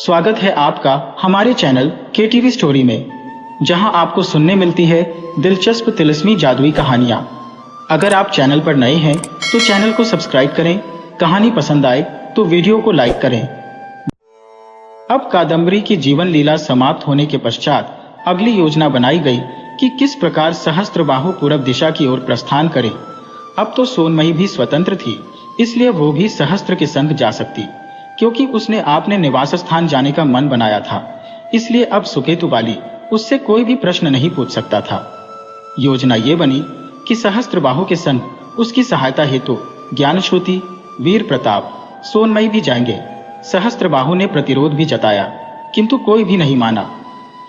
स्वागत है आपका हमारे चैनल KTV स्टोरी में, जहां आपको सुनने मिलती है दिलचस्प तिलिस्मी जादुई कहानियां। अगर आप चैनल पर नए हैं तो चैनल को सब्सक्राइब करें, कहानी पसंद आए तो वीडियो को लाइक करें। अब कादम्बरी की जीवन लीला समाप्त होने के पश्चात अगली योजना बनाई गई कि किस प्रकार सहस्त्रबाहु पूरब दिशा की ओर प्रस्थान करे। अब तो सोनमयी भी स्वतंत्र थी, इसलिए वो भी सहस्त्र के संग जा सकती, क्योंकि उसने अपने निवास स्थान जाने का मन बनाया था। इसलिए अब सुकेतु वाली उससे कोई भी प्रश्न नहीं पूछ सकता था। योजना ये बनी कि सहस्त्रबाहु के संग उसकी सहायता हेतु ज्ञानश्रुति, वीर प्रताप, सोनमयी भी जाएंगे। सहस्त्रबाहु ने प्रतिरोध भी जताया, किंतु कोई भी नहीं माना।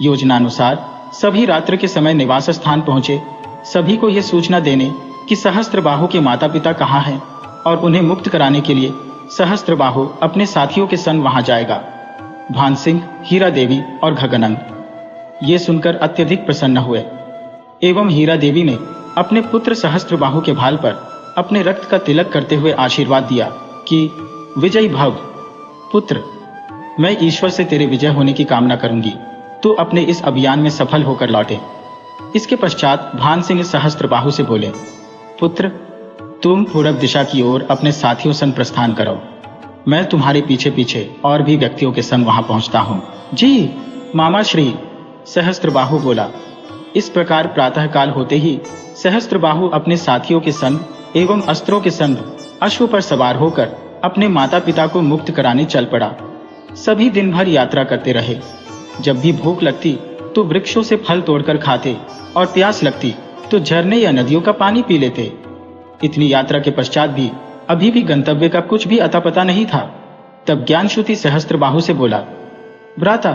योजनानुसार सभी रात्रि के समय निवास स्थान पहुंचे, सभी को यह सूचना देने कि सहस्त्रबाहु के माता पिता कहाँ हैं और उन्हें मुक्त कराने के लिए सहस्त्रबाहु अपने साथियों के संग वहां जाएगा। भान सिंह, हीरा देवी और घगनंग ये सुनकर अत्यधिक प्रसन्न हुए एवं हीरा देवी ने अपने पुत्र सहस्त्रबाहु के भाल पर अपने रक्त का तिलक करते हुए आशीर्वाद दिया कि विजयी भव पुत्र, मैं ईश्वर से तेरे विजय होने की कामना करूंगी, तू अपने इस अभियान में सफल होकर लौटे। इसके पश्चात भान सिंह सहस्त्रबाहु से बोले, पुत्र, तुम पूरब दिशा की ओर अपने साथियों संग प्रस्थान करो, मैं तुम्हारे पीछे पीछे और भी व्यक्तियों के संग वहां पहुंचता हूं। जी मामा श्री, सहस्त्रबाहु बोला। इस प्रकार प्रातःकाल होते ही सहस्त्रबाहु अपने साथियों के संग एवं अस्त्रों के संग अश्व पर सवार होकर अपने माता पिता को मुक्त कराने चल पड़ा। सभी दिन भर यात्रा करते रहे। जब भी भूख लगती तो वृक्षों से फल तोड़कर खाते और प्यास लगती तो झरने या नदियों का पानी पी लेते। इतनी यात्रा के पश्चात भी अभी भी गंतव्य का कुछ भी अता पता नहीं था। तब ज्ञानश्रुति सहस्त्रबाहु से बोला, भ्राता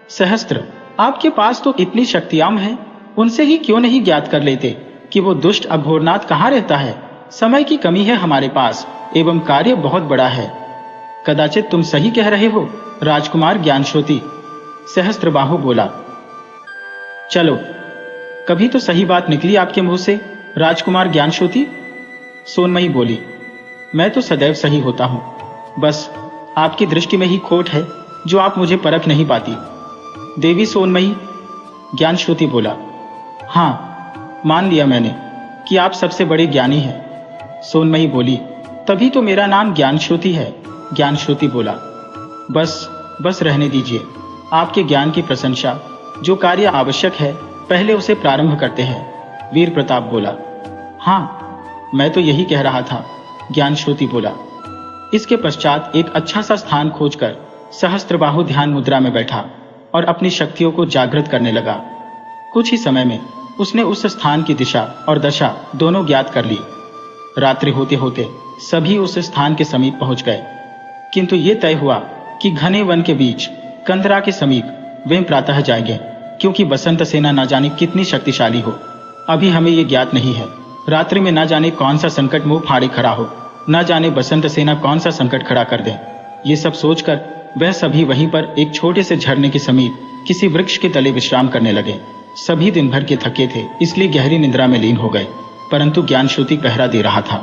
सहस्त्र, आपके पास तो इतनी शक्तियां हैं, उनसे ही क्यों नहीं ज्ञात कर लेते कि वो दुष्ट अघोरनाथ कहाँ रहता है। समय की कमी है हमारे पास एवं कार्य बहुत बड़ा है। कदाचित तुम सही कह रहे हो राजकुमार ज्ञानश्रुति, सहस्त्रबाहु बोला। चलो, कभी तो सही बात निकली आपके मुंह से राजकुमार ज्ञानश्रुति, सोनमयी बोली। मैं तो सदैव सही होता हूं, बस आपकी दृष्टि में ही खोट है जो आप मुझे परख नहीं पाती। देवी सोनमयी, ज्ञानश्रुति बोला। हाँ, मान लिया मैंने कि आप सबसे बड़े ज्ञानी हैं, सोनमयी बोली। तभी तो मेरा नाम ज्ञानश्रुति है, ज्ञानश्रुति बोला। बस रहने दीजिए, आपके ज्ञान की प्रशंसा, जो कार्य आवश्यक है पहले उसे प्रारंभ करते हैं, वीर प्रताप बोला। हाँ, मैं तो यही कह रहा था, ज्ञानश्रुति बोला। इसके पश्चात एक अच्छा सा स्थान खोजकर सहस्त्रबाहु ध्यान मुद्रा में बैठा और अपनी शक्तियों को जागृत करने लगा। कुछ ही समय में उसने उस स्थान की दिशा और दशा दोनों ज्ञात कर ली। रात्रि होते होते सभी उस स्थान के समीप पहुंच गए, किंतु ये तय हुआ कि घने वन के बीच कंदरा के समीप वे प्रातः जाएंगे, क्योंकि बसंत सेना न जाने कितनी शक्तिशाली हो, अभी हमें ये ज्ञात नहीं है। रात्रि में न जाने कौन सा संकट मुंह फाड़े खड़ा हो, न जाने बसंत सेना कौन सा संकट खड़ा कर दे। ये सब सोचकर वह सभी वहीं पर एक छोटे से झरने के समीप किसी वृक्ष के तले विश्राम करने लगे। सभी दिन भर के थके थे, इसलिए गहरी निद्रा में लीन हो गए, परंतु ज्ञानश्रुति पहरा दे रहा था।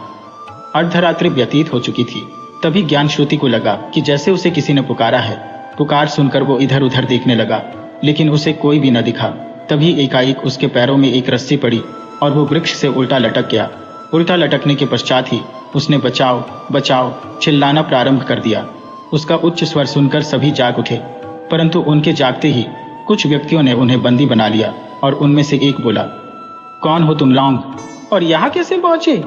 अर्धरात्रि व्यतीत हो चुकी थी। तभी ज्ञानश्रुति को लगा कि जैसे उसे किसी ने पुकारा है। पुकार सुनकर वो इधर उधर देखने लगा, लेकिन उसे कोई भी न दिखा। तभी एकाएक उसके पैरों में एक रस्सी पड़ी और वो वृक्ष से उल्टा लटक गया। उल्टा लटकने के पश्चात ही उसने बचाओ बचाओ चिल्लाना प्रारंभ कर दिया। उसका उच्च स्वर सुनकर सभी जाग उठे, परंतु उनके जागते ही कुछ व्यक्तियों ने उन्हें बंदी बना लिया और उनमें से एक बोला, कौन हो तुम लौंग, और यहाँ कैसे पहुंचे?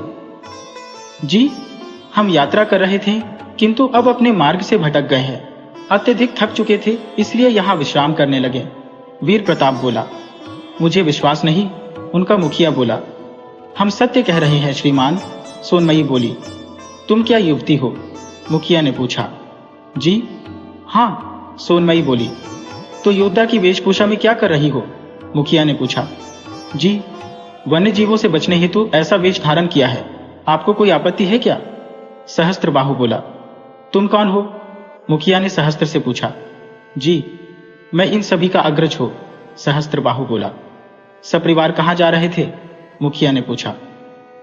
जी, हम यात्रा कर रहे थे, किंतु अब अपने मार्ग से भटक गए हैं। अत्यधिक थक चुके थे, इसलिए यहाँ विश्राम करने लगे, वीर प्रताप बोला। मुझे विश्वास नहीं, उनका मुखिया बोला। हम सत्य कह रहे हैं श्रीमान, सोनमयी बोली। तुम क्या युवती हो? मुखिया ने पूछा। जी हाँ, सोनमयी बोली। तो योद्धा की वेशभूषा में क्या कर रही हो? मुखिया ने पूछा। जी, वन्य जीवों से बचने हेतु ऐसा वेश धारण किया है, आपको कोई आपत्ति है क्या? सहस्त्रबाहु बोला। तुम कौन हो? मुखिया ने सहस्त्र से पूछा। जी, मैं इन सभी का अग्रज हूं, सहस्त्रबाहु बोला। सपरिवार कहाँ जा रहे थे? मुखिया ने पूछा।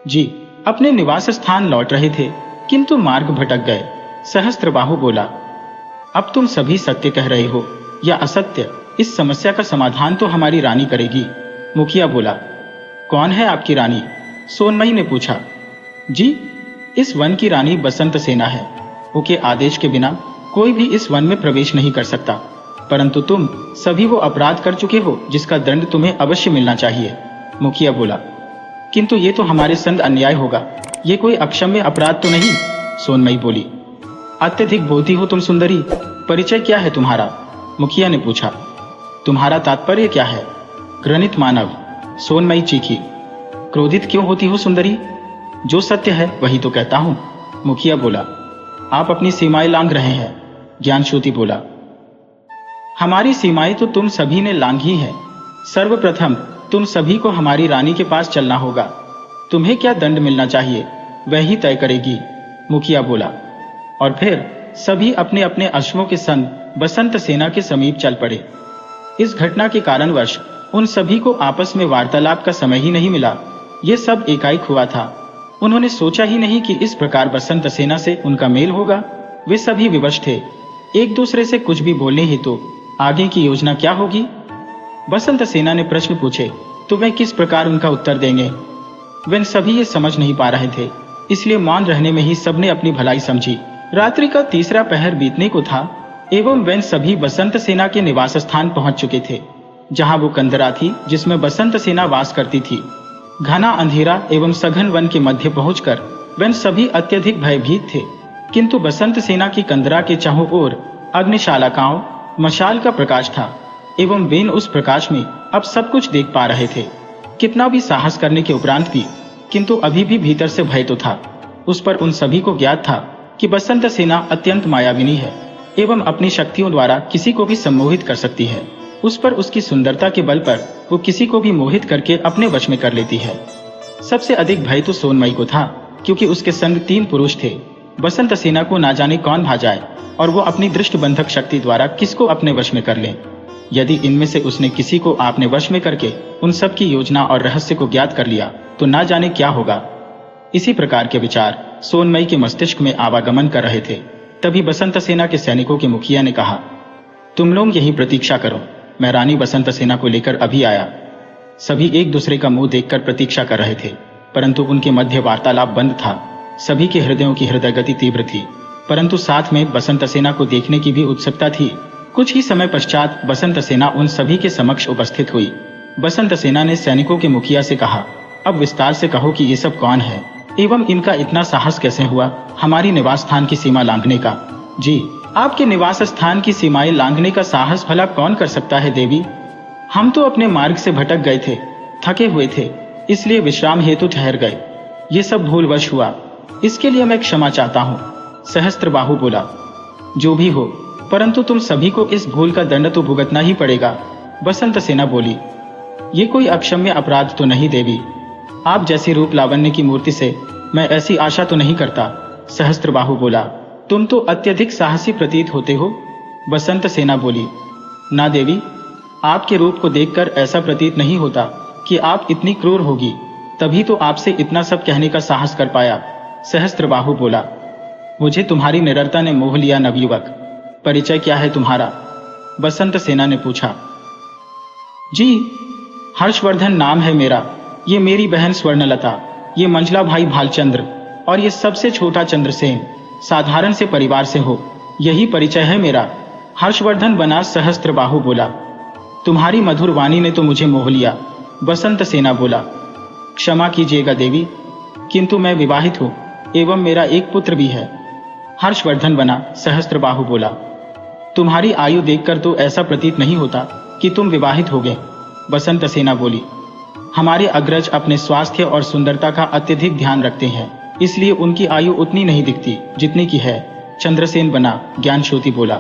जी, अपने निवास स्थान लौट रहे थे, किंतु मार्ग भटक गए, सहस्त्रबाहु बोला। अब तुम सभी सत्य कह रहे हो या असत्य, इस समस्या का समाधान तो हमारी रानी करेगी। मुखिया बोला। कौन है आपकी रानी? सोनमयी ने पूछा। जी, इस वन की रानी बसंत सेना है। उनके आदेश के बिना कोई भी इस वन में प्रवेश नहीं कर सकता, परंतु तुम सभी वो अपराध कर चुके हो जिसका दंड तुम्हें अवश्य मिलना चाहिए। मुखिया बोला। किंतु ये तो हमारे संग अन्याय होगा, ये कोई अक्षम्य अपराध तो नहीं। सोनमयी बोली। अत्यधिक बोलती हो तुम सुंदरी, परिचय क्या है तुम्हारा? मुखिया ने पूछा। तुम्हारा तात्पर्य क्या है? घृणित मानव, सोनमयी चीखी। क्रोधित क्यों होती हो सुंदरी? जो सत्य है वही तो कहता हूं। मुखिया बोला। आप अपनी सीमाएं लांघ रहे हैं। ज्ञानश्रुति बोला। हमारी सीमाएं तो तुम सभी ने लांघी है। सर्वप्रथम तुम सभी को हमारी रानी के पास चलना होगा। तुम्हें क्या दंड मिलना चाहिए वह ही तय करेगी। मुखिया बोला। और फिर सभी अपने अपने अश्वों के संग बसंत सेना के समीप चल पड़े। इस घटना के कारणवश उन सभी को आपस में वार्तालाप का समय ही नहीं मिला। ये सब एकाएक हुआ था। उन्होंने सोचा ही नहीं कि इस प्रकार बसंत सेना से उनका मेल होगा। वे सभी विवश थे। एक दूसरे से कुछ भी बोलने ही तो आगे की योजना क्या होगी। बसंत सेना ने प्रश्न पूछे तो वे किस प्रकार उनका उत्तर देंगे। वे सभी ये समझ नहीं पा रहे थे, इसलिए मौन रहने में ही सबने अपनी भलाई समझी। रात्रि का तीसरा पहर बीतने को था एवं वे सभी बसंत सेना के निवास स्थान पहुंच चुके थे, जहां वो कंदरा थी जिसमें बसंत सेना वास करती थी। घना अंधेरा एवं सघन वन के मध्य पहुंचकर वे सभी अत्यधिक भयभीत थे, किंतु बसंत सेना की कंदरा के चारों ओर अग्निशालाकाओं मशाल का प्रकाश था एवं वे उस प्रकाश में अब सब कुछ देख पा रहे थे। कितना भी साहस करने के उपरांत भी किंतु अभी भी भीतर से भय तो था। उस पर उन सभी को ज्ञात था कि बसंत सेना अत्यंत मायाविनी है एवं अपनी शक्तियों द्वारा किसी को भी सम्मोहित कर सकती है। उस पर उसकी सुंदरता के बल पर वो किसी को भी मोहित करके अपने वश में कर लेती है। सबसे अधिक भय तो सोनमयी को था, क्योंकि उसके संग 3 पुरुष थे। बसंत सेना को ना जाने कौन भा जाए और वो अपनी दृष्टबंधक शक्ति द्वारा किसको अपने वश में कर ले। यदि इनमें से उसने किसी को अपने वश में करके उन सब की योजना और रहस्य को ज्ञात कर लिया तो ना जाने क्या होगा। इसी प्रकार के विचार सोनमयी के मस्तिष्क में आवागमन कर रहे थे। तभी बसंत सेना के सैनिकों के मुखिया ने कहा, तुम लोग यही प्रतीक्षा करो, मैं रानी बसंत सेना को लेकर अभी आया। सभी एक दूसरे का मुंह देखकर प्रतीक्षा कर रहे थे, परंतु उनके मध्य वार्तालाप बंद था। सभी के हृदयों की हृदय गति तीव्र थी, परंतु साथ में बसंत सेना को देखने की भी उत्सुकता थी। कुछ ही समय पश्चात बसंत सेना उन सभी के समक्ष उपस्थित हुई। बसंत सेना ने सैनिकों के मुखिया से कहा, अब विस्तार से कहो कि ये सब कौन है एवं इनका इतना साहस कैसे हुआ हमारी निवास स्थान की सीमा लांघने का। जी, आपके निवास स्थान की सीमाएं लांघने का साहस भला कौन कर सकता है देवी? हम तो अपने मार्ग से भटक गए थे, थके हुए थे, इसलिए विश्राम हेतु ठहर गए। ये सब भूलवश हुआ, इसके लिए मैं क्षमा चाहता हूँ। सहस्त्रबाहु बोला। जो भी हो, परंतु तुम सभी को इस भूल का दंड तो भुगतना ही पड़ेगा। बसंत सेना बोली। ये कोई अक्षम्य अपराध तो नहीं देवी, आप जैसी रूप लावण्य की मूर्ति से मैं ऐसी आशा तो नहीं करता। सहस्त्रबाहु बोला। तुम तो अत्यधिक साहसी प्रतीत होते हो। बसंत सेना बोली। ना देवी, आपके रूप को देखकर ऐसा प्रतीत नहीं होता कि आप इतनी क्रूर होगी, तभी तो आपसे इतना सब कहने का साहस कर पाया। सहस्त्रबाहु बोला। मुझे तुम्हारी निडरता ने मोह लिया नवयुवक, परिचय क्या है तुम्हारा? बसंत सेना ने पूछा। जी, हर्षवर्धन नाम है मेरा, ये मेरी बहन स्वर्णलता, ये मंझला भाई भालचंद्र और ये सबसे छोटा चंद्रसेन। साधारण से परिवार से हो, यही परिचय है मेरा। हर्षवर्धन बना। सहस्त्रबाहु बोला। तुम्हारी मधुर वाणी ने तो मुझे मोह लिया। बसंत सेना बोला। क्षमा कीजिएगा देवी, किंतु मैं विवाहित हूँ एवं मेरा एक पुत्र भी है। हर्षवर्धन बना। सहस्त्रबाहु बोला। तुम्हारी आयु देखकर तो ऐसा प्रतीत नहीं होता कि तुम विवाहित हो गए। बसंत सेना बोली। हमारे अग्रज अपने स्वास्थ्य और सुंदरता का अत्यधिक ध्यान रखते हैं, इसलिए उनकी आयु उतनी नहीं दिखती जितनी की है। चंद्रसेन बना। ज्ञानश्रुति बोला।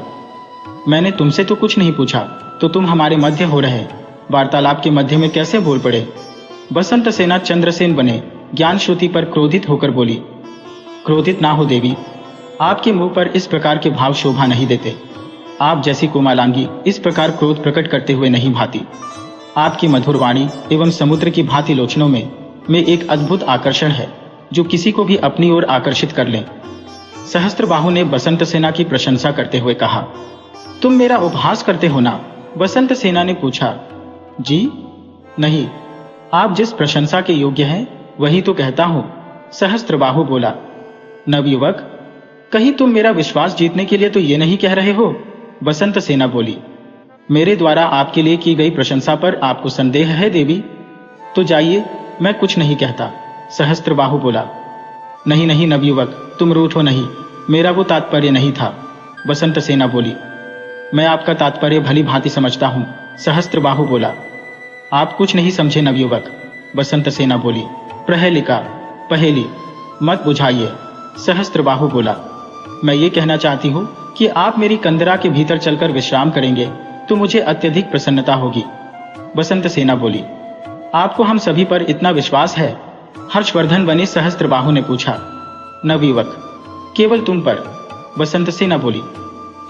मैंने तुमसे तो कुछ नहीं पूछा, तो तुम हमारे मध्य हो रहे वार्तालाप के मध्य में कैसे बोल पड़े? बसंत सेना चंद्रसेन बने। ज्ञानश्रुति पर क्रोधित होकर बोली। क्रोधित ना हो देवी, आपके मुंह पर इस प्रकार के भाव शोभा नहीं देते। आप जैसी कोमलांगी इस प्रकार क्रोध प्रकट करते हुए नहीं भाती। आपकी मधुर वाणी एवं समुद्र की भांति लोचनों में एक अद्भुत आकर्षण है, जो किसी को भी अपनी ओर आकर्षित कर ले। सहस्त्रबाहु ने बसंत सेना की प्रशंसा करते हुए कहा। तुम मेरा उपहास करते हो ना? बसंत सेना ने पूछा। जी नहीं, आप जिस प्रशंसा के योग्य हैं वही तो कहता हूं, सहस्त्रबाहु बोला। नवयुवक, कहीं तुम मेरा विश्वास जीतने के लिए तो ये नहीं कह रहे हो? बसंत सेना बोली। मेरे द्वारा आपके लिए की गई प्रशंसा पर आपको संदेह है देवी? तो जाइए, मैं कुछ नहीं कहता, सहस्त्रबाहु बोला। नहीं नहीं नवयुवक, तुम रूठो नहीं, मेरा वो तात्पर्य नहीं था, बसंत सेना बोली। मैं आपका तात्पर्य भली भांति समझता हूं, सहस्त्रबाहु बोला। आप कुछ नहीं समझे नवयुवक, बसंत सेना बोली। प्रहेलिका, पहेली मत बुझाइए, सहस्त्रबाहु बोला। मैं ये कहना चाहती हूँ कि आप मेरी कंदरा के भीतर चलकर विश्राम करेंगे तो मुझे अत्यधिक प्रसन्नता होगी, बसंत सेना बोली। आपको हम सभी पर इतना विश्वास है? हर्षवर्धन बने सहस्त्रबाहु ने पूछा। नवयुवक, केवल तुम पर, बसंत सेना बोली।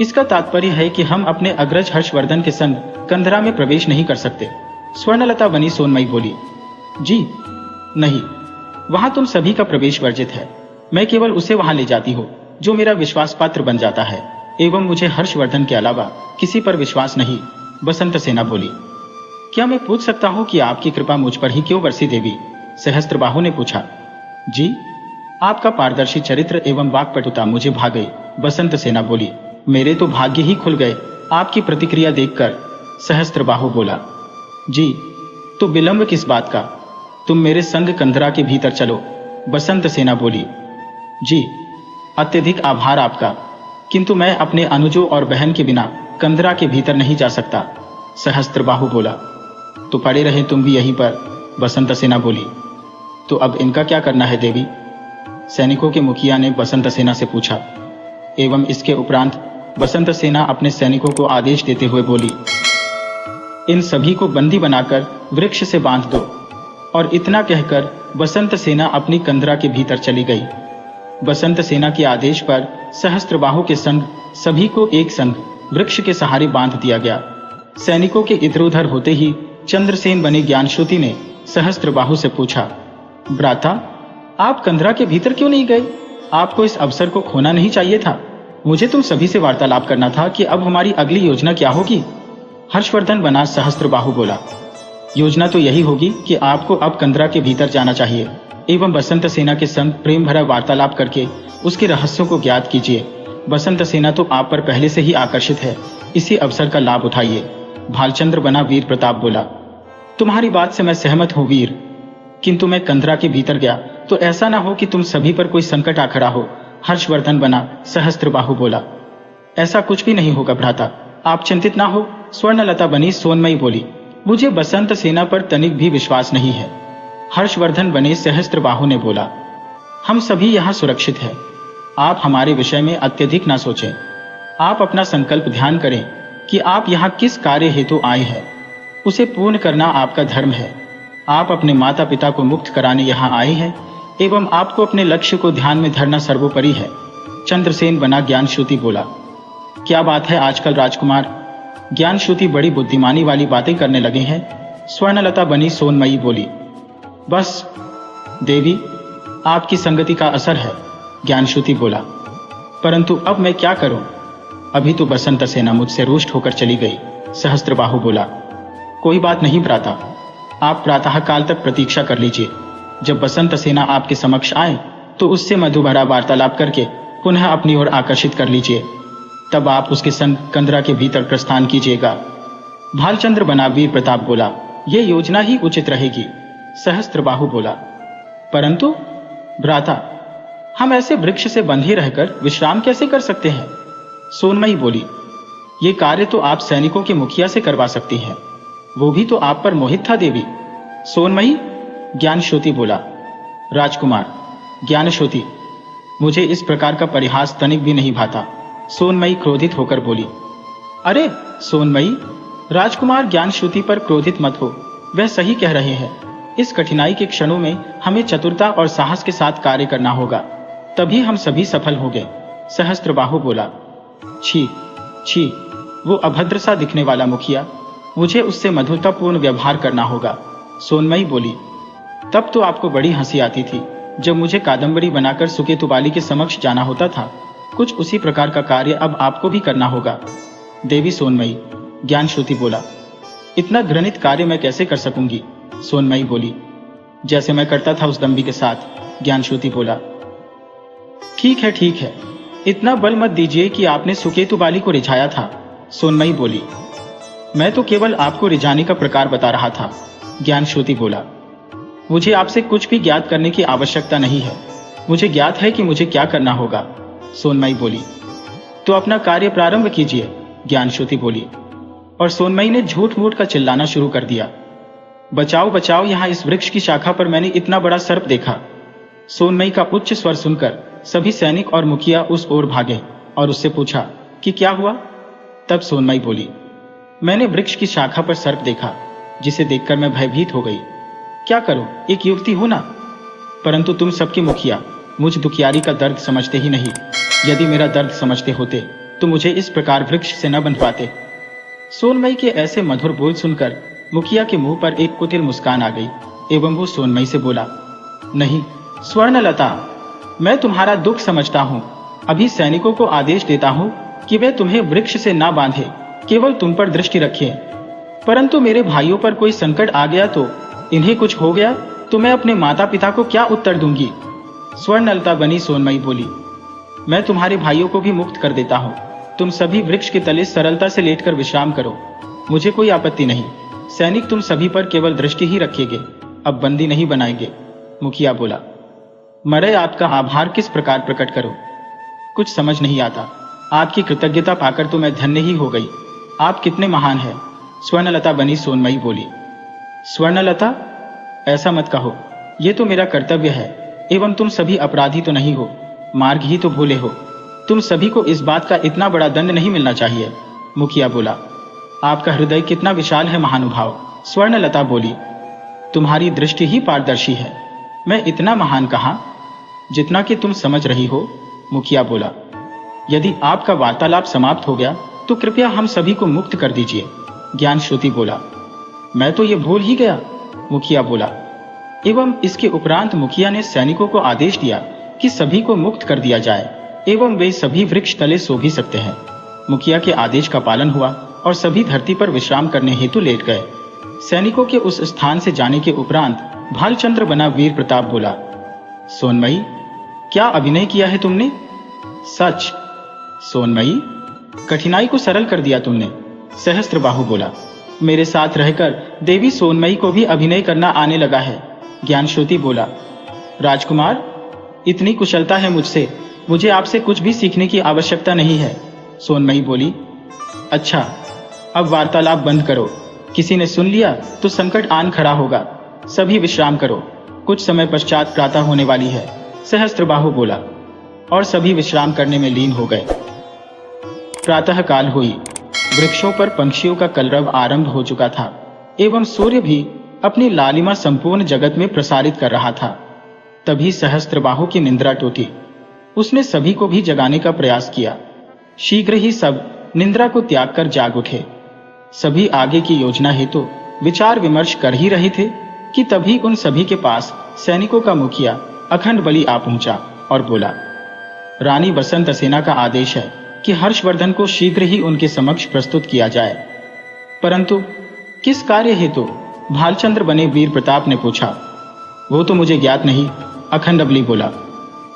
इसका तात्पर्य है कि हम अपने अग्रज हर्षवर्धन के संग कंदरा में प्रवेश नहीं कर सकते, स्वर्णलता बनी सोनमयी बोली। जी नहीं, वहां तुम सभी का प्रवेश वर्जित है। मैं केवल उसे वहां ले जाती हूँ जो मेरा विश्वास पात्र बन जाता है, एवं मुझे हर्षवर्धन के अलावा किसी पर विश्वास नहीं, बसंत सेना बोली। क्या मैं पूछ सकता हूँ कि आपकी कृपा मुझ पर ही क्यों बरसी देवी? सहस्त्रबाहु ने पूछा। जी, आपका पारदर्शी चरित्र एवं वाक्पटुता मुझे भा गई, बसंत सेना बोली। मेरे तो भाग्य ही खुल गए आपकी प्रतिक्रिया देखकर, सहस्त्रबाहु बोला। जी, तो विलंब किस बात का? तुम मेरे संग कंदरा के भीतर चलो, बसंत सेना बोली। जी, अत्यधिक आभार आपका, किंतु मैं अपने अनुजों और बहन के बिना कंदरा के भीतर नहीं जा सकता, सहस्त्रबाहु बोला। तो पड़े रहे तुम भी यहीं पर, बसंत सेना बोली। तो अब इनका क्या करना है देवी? सैनिकों के मुखिया ने बसंत सेना से पूछा। एवं इसके उपरांत बसंत सेना अपने सैनिकों को आदेश देते हुए बोली, इन सभी को बंदी बनाकर वृक्ष से बांध दो। और इतना कहकर बसंत सेना अपनी कंदरा के भीतर चली गई। बसंत सेना के आदेश पर सहस्त्रबाहु के संग सभी को एक संग वृक्ष के सहारे बांध दिया गया। सैनिकों के इधर उधर होते ही चंद्रसेन बने ज्ञानश्रुति ने सहस्त्रबाहु से पूछा, भ्राता, आप कंदरा के भीतर क्यों नहीं गए? आपको इस अवसर को खोना नहीं चाहिए था। मुझे तुम सभी से वार्तालाप करना था कि अब हमारी अगली योजना क्या होगी। हर्षवर्धन बना सहस्त्रबाहु बोला। योजना तो यही होगी कि आपको अब कंदरा के भीतर जाना चाहिए एवं बसंत सेना के संग प्रेम भरा वार्तालाप करके उसके रहस्यों को ज्ञात कीजिए। बसंत सेना तो आप पर पहले से ही आकर्षित है, इसी अवसर का लाभ उठाइए, भालचंद्र बना वीर प्रताप बोला। तुम्हारी बात से मैं सहमत हूँ वीर, किंतु मैं कंदरा के भीतर गया तो ऐसा ना हो कि तुम सभी पर कोई संकट आ खड़ा हो, हर्षवर्धन बना सहस्त्रबाहु बोला। ऐसा कुछ भी नहीं होगा भ्राता, आप चिंतित ना हो, स्वर्णलता बनी सोनमयी बोली। मुझे बसंत सेना पर तनिक भी विश्वास नहीं है, हर्षवर्धन बने सहस्त्रबाहु ने बोला। हम सभी यहाँ सुरक्षित हैं, आप हमारे विषय में अत्यधिक ना सोचें। आप अपना संकल्प ध्यान करें कि आप यहाँ किस कार्य हेतु आए हैं, उसे पूर्ण करना आपका धर्म है। आप अपने माता पिता को मुक्त कराने यहाँ आए हैं एवं आपको अपने लक्ष्य को ध्यान में धरना सर्वोपरि है, चंद्रसेन बना ज्ञानश्रुति बोला। क्या बात है आजकल राजकुमार, ज्ञानश्रुति बड़ी बुद्धिमानी वाली बातें करने लगे हैं, स्वर्णलता बनी सोनमयी बोली। बस देवी, आपकी संगति का असर है, ज्ञानश्रुति बोला। परंतु अब मैं क्या करूं? अभी तो बसंत सेना मुझसे रुष्ट होकर चली गई, सहस्त्रबाहु बोला। कोई बात नहीं भ्राता, आप प्रातः काल तक प्रतीक्षा कर लीजिए। जब बसंत सेना आपके समक्ष आए तो उससे मधुभरा वार्तालाप करके पुनः अपनी ओर आकर्षित कर लीजिए, तब आप उसके संग कंदरा के भीतर प्रस्थान कीजिएगा, भालचंद्र बना वीर प्रताप बोला। यह योजना ही उचित रहेगी, सहस्त्रबाहु बोला। परंतु भ्राता, हम ऐसे वृक्ष से बंधे रहकर विश्राम कैसे कर सकते हैं? सोनमयी बोली। ये कार्य तो आप सैनिकों के मुखिया से करवा सकती हैं, वो भी तो आप पर मोहित था देवी। सोनमयी, ज्ञानश्रुति बोला। राजकुमार, ज्ञानश्रुति, मुझे इस प्रकार का परिहास तनिक भी नहीं भाता, सोनमयी क्रोधित होकर बोली। अरे सोनमयी, राजकुमार ज्ञानश्रुति पर क्रोधित मत हो, वह सही कह रहे हैं। इस कठिनाई के क्षणों में हमें चतुरता और साहस के साथ कार्य करना होगा, तभी हम सभी सफल होंगे, सहस्त्रबाहु बोला। छी छी, वो अभद्र सा दिखने वाला मुखिया, मुझे उससे मधुरतापूर्ण व्यवहार करना होगा, सोनमयी बोली। तब तो आपको बड़ी हंसी आती थी, जब मुझे कादम्बरी बनाकर सुकेतुबाली के समक्ष जाना होता था, कुछ उसी प्रकार का कार्य अब आपको भी करना होगा। देवी सोनमयी, ज्ञानश्रुति बोला। इतना घृणित कार्य मैं कैसे कर सकूंगी? सोनमयी बोली। जैसे मैं करता था उस दंभी के साथ, ज्ञानश्रुति बोला। ठीक है, इतना बल मत दीजिए कि आपने सुकेतुबाली को रिझाया था, सोनमयी बोली। मैं तो केवल आपको रिझाने का प्रकार बता रहा था, ज्ञानश्रुति बोला। मुझे आपसे कुछ भी ज्ञात करने की आवश्यकता नहीं है, मुझे ज्ञात है कि मुझे क्या करना होगा, सोनमयी बोली। तो अपना कार्य प्रारंभ कीजिए, ज्ञानश्रुति बोली। और सोनमयी ने झूठ मूठ का चिल्लाना शुरू कर दिया। बचाओ बचाओ, यहाँ इस वृक्ष की शाखा पर मैंने इतना बड़ा सर्प देखा। सोनमयी का उच्च स्वर सुनकर सभी सैनिक और मुखिया उस ओर भागे और उससे पूछा कि क्या हुआ। तब सोनमयी बोली, मैंने वृक्ष की शाखा पर सर्प देखा, जिसे देखकर मैं भयभीत हो गई। क्या करूं, एक युवती हूं ना। परंतु तुम सबके मुखिया मुझ दुखियारी का दर्द समझते ही नहीं। यदि मेरा दर्द समझते होते तो मुझे इस प्रकार वृक्ष से न बंधवाते। सोनमयी के ऐसे मधुर बोल सुनकर मुखिया के मुंह पर एक कुटिल मुस्कान आ गई एवं वो सोनमयी से बोला, नहीं स्वर्णलता, मैं तुम्हारा दुख समझता हूँ। अभी सैनिकों को आदेश देता हूँ कि वे तुम्हें वृक्ष से ना बांधे, केवल तुम पर दृष्टि रखें। परंतु मेरे भाइयों पर कोई संकट आ गया तो, इन्हें कुछ हो गया तो मैं अपने माता पिता को क्या उत्तर दूंगी। स्वर्णलता बनी सोनमयी बोली, मैं तुम्हारे भाइयों को भी मुक्त कर देता हूँ। तुम सभी वृक्ष के तले सरलता से लेटकर विश्राम करो, मुझे कोई आपत्ति नहीं। सैनिक तुम सभी पर केवल दृष्टि ही रखेंगे, अब बंदी नहीं बनाएंगे। मुखिया बोला, मरे आपका आभार किस प्रकार प्रकट करो, कुछ समझ नहीं आता। आपकी कृतज्ञता पाकर तो मैं धन्य ही हो गई। आप कितने महान हैं। स्वर्णलता बनी सोनमयी बोली। स्वर्णलता, ऐसा मत कहो, ये तो मेरा कर्तव्य है, एवं तुम सभी अपराधी तो नहीं हो, मार्ग ही तो भूले हो। तुम सभी को इस बात का इतना बड़ा दंड नहीं मिलना चाहिए। मुखिया बोला, आपका हृदय कितना विशाल है महानुभाव। स्वर्णलता बोली, तुम्हारी दृष्टि ही पारदर्शी है, मैं इतना महान कहाँ, जितना कि तुम समझ रही हो। मुखिया बोला, यदि आपका वार्तालाप समाप्त हो गया तो कृपया हम सभी को मुक्त कर दीजिए। ज्ञानश्रुति बोला, मैं तो ये भूल ही गया। मुखिया बोला। एवं इसके उपरांत मुखिया ने सैनिकों को आदेश दिया कि सभी को मुक्त कर दिया जाए एवं वे सभी वृक्ष तले सो भी सकते हैं। मुखिया के आदेश का पालन हुआ और सभी धरती पर विश्राम करने हेतु लेट गए। सैनिकों के उस स्थान से जाने के उपरांत भालचंद्र बना वीर प्रताप बोला, सोनमयी, क्या अभिनय किया है तुमने। सच। सोनमयी, कठिनाई को सरल कर दिया तुमने। सहस्त्रबाहु बोला, मेरे साथ रहकर देवी सोनमयी को भी अभिनय करना आने लगा है। ज्ञानश्रुति बोला, राजकुमार, इतनी कुशलता है मुझसे, मुझे आपसे कुछ भी सीखने की आवश्यकता नहीं है। सोनमयी बोली, अच्छा, अब वार्तालाप बंद करो, किसी ने सुन लिया तो संकट आन खड़ा होगा। सभी विश्राम करो, कुछ समय पश्चात प्रातः होने वाली है। सहस्त्रबाहु बोला और सभी विश्राम करने में लीन हो गए। प्रातः काल हुई, वृक्षों पर पंछियों का कलरव आरंभ हो चुका था एवं सूर्य भी अपनी लालिमा संपूर्ण जगत में प्रसारित कर रहा था। तभी सहस्त्रबाहु की निद्रा टूटी। उसने सभी को भी जगाने का प्रयास किया। शीघ्र ही सब निद्रा को त्याग कर जाग उठे। सभी आगे की योजना हेतु विचार विमर्श कर ही रहे थे कि तभी उन सभी के पास सैनिकों का मुखिया अखंड बली आ पहुंचा और बोला, रानी बसंत सेना का आदेश है कि हर्षवर्धन को शीघ्र ही उनके समक्ष प्रस्तुत किया जाए। परंतु किस कार्य हेतु? भालचंद्र बने वीर प्रताप ने पूछा। वो तो मुझे ज्ञात नहीं, अखंड बली बोला।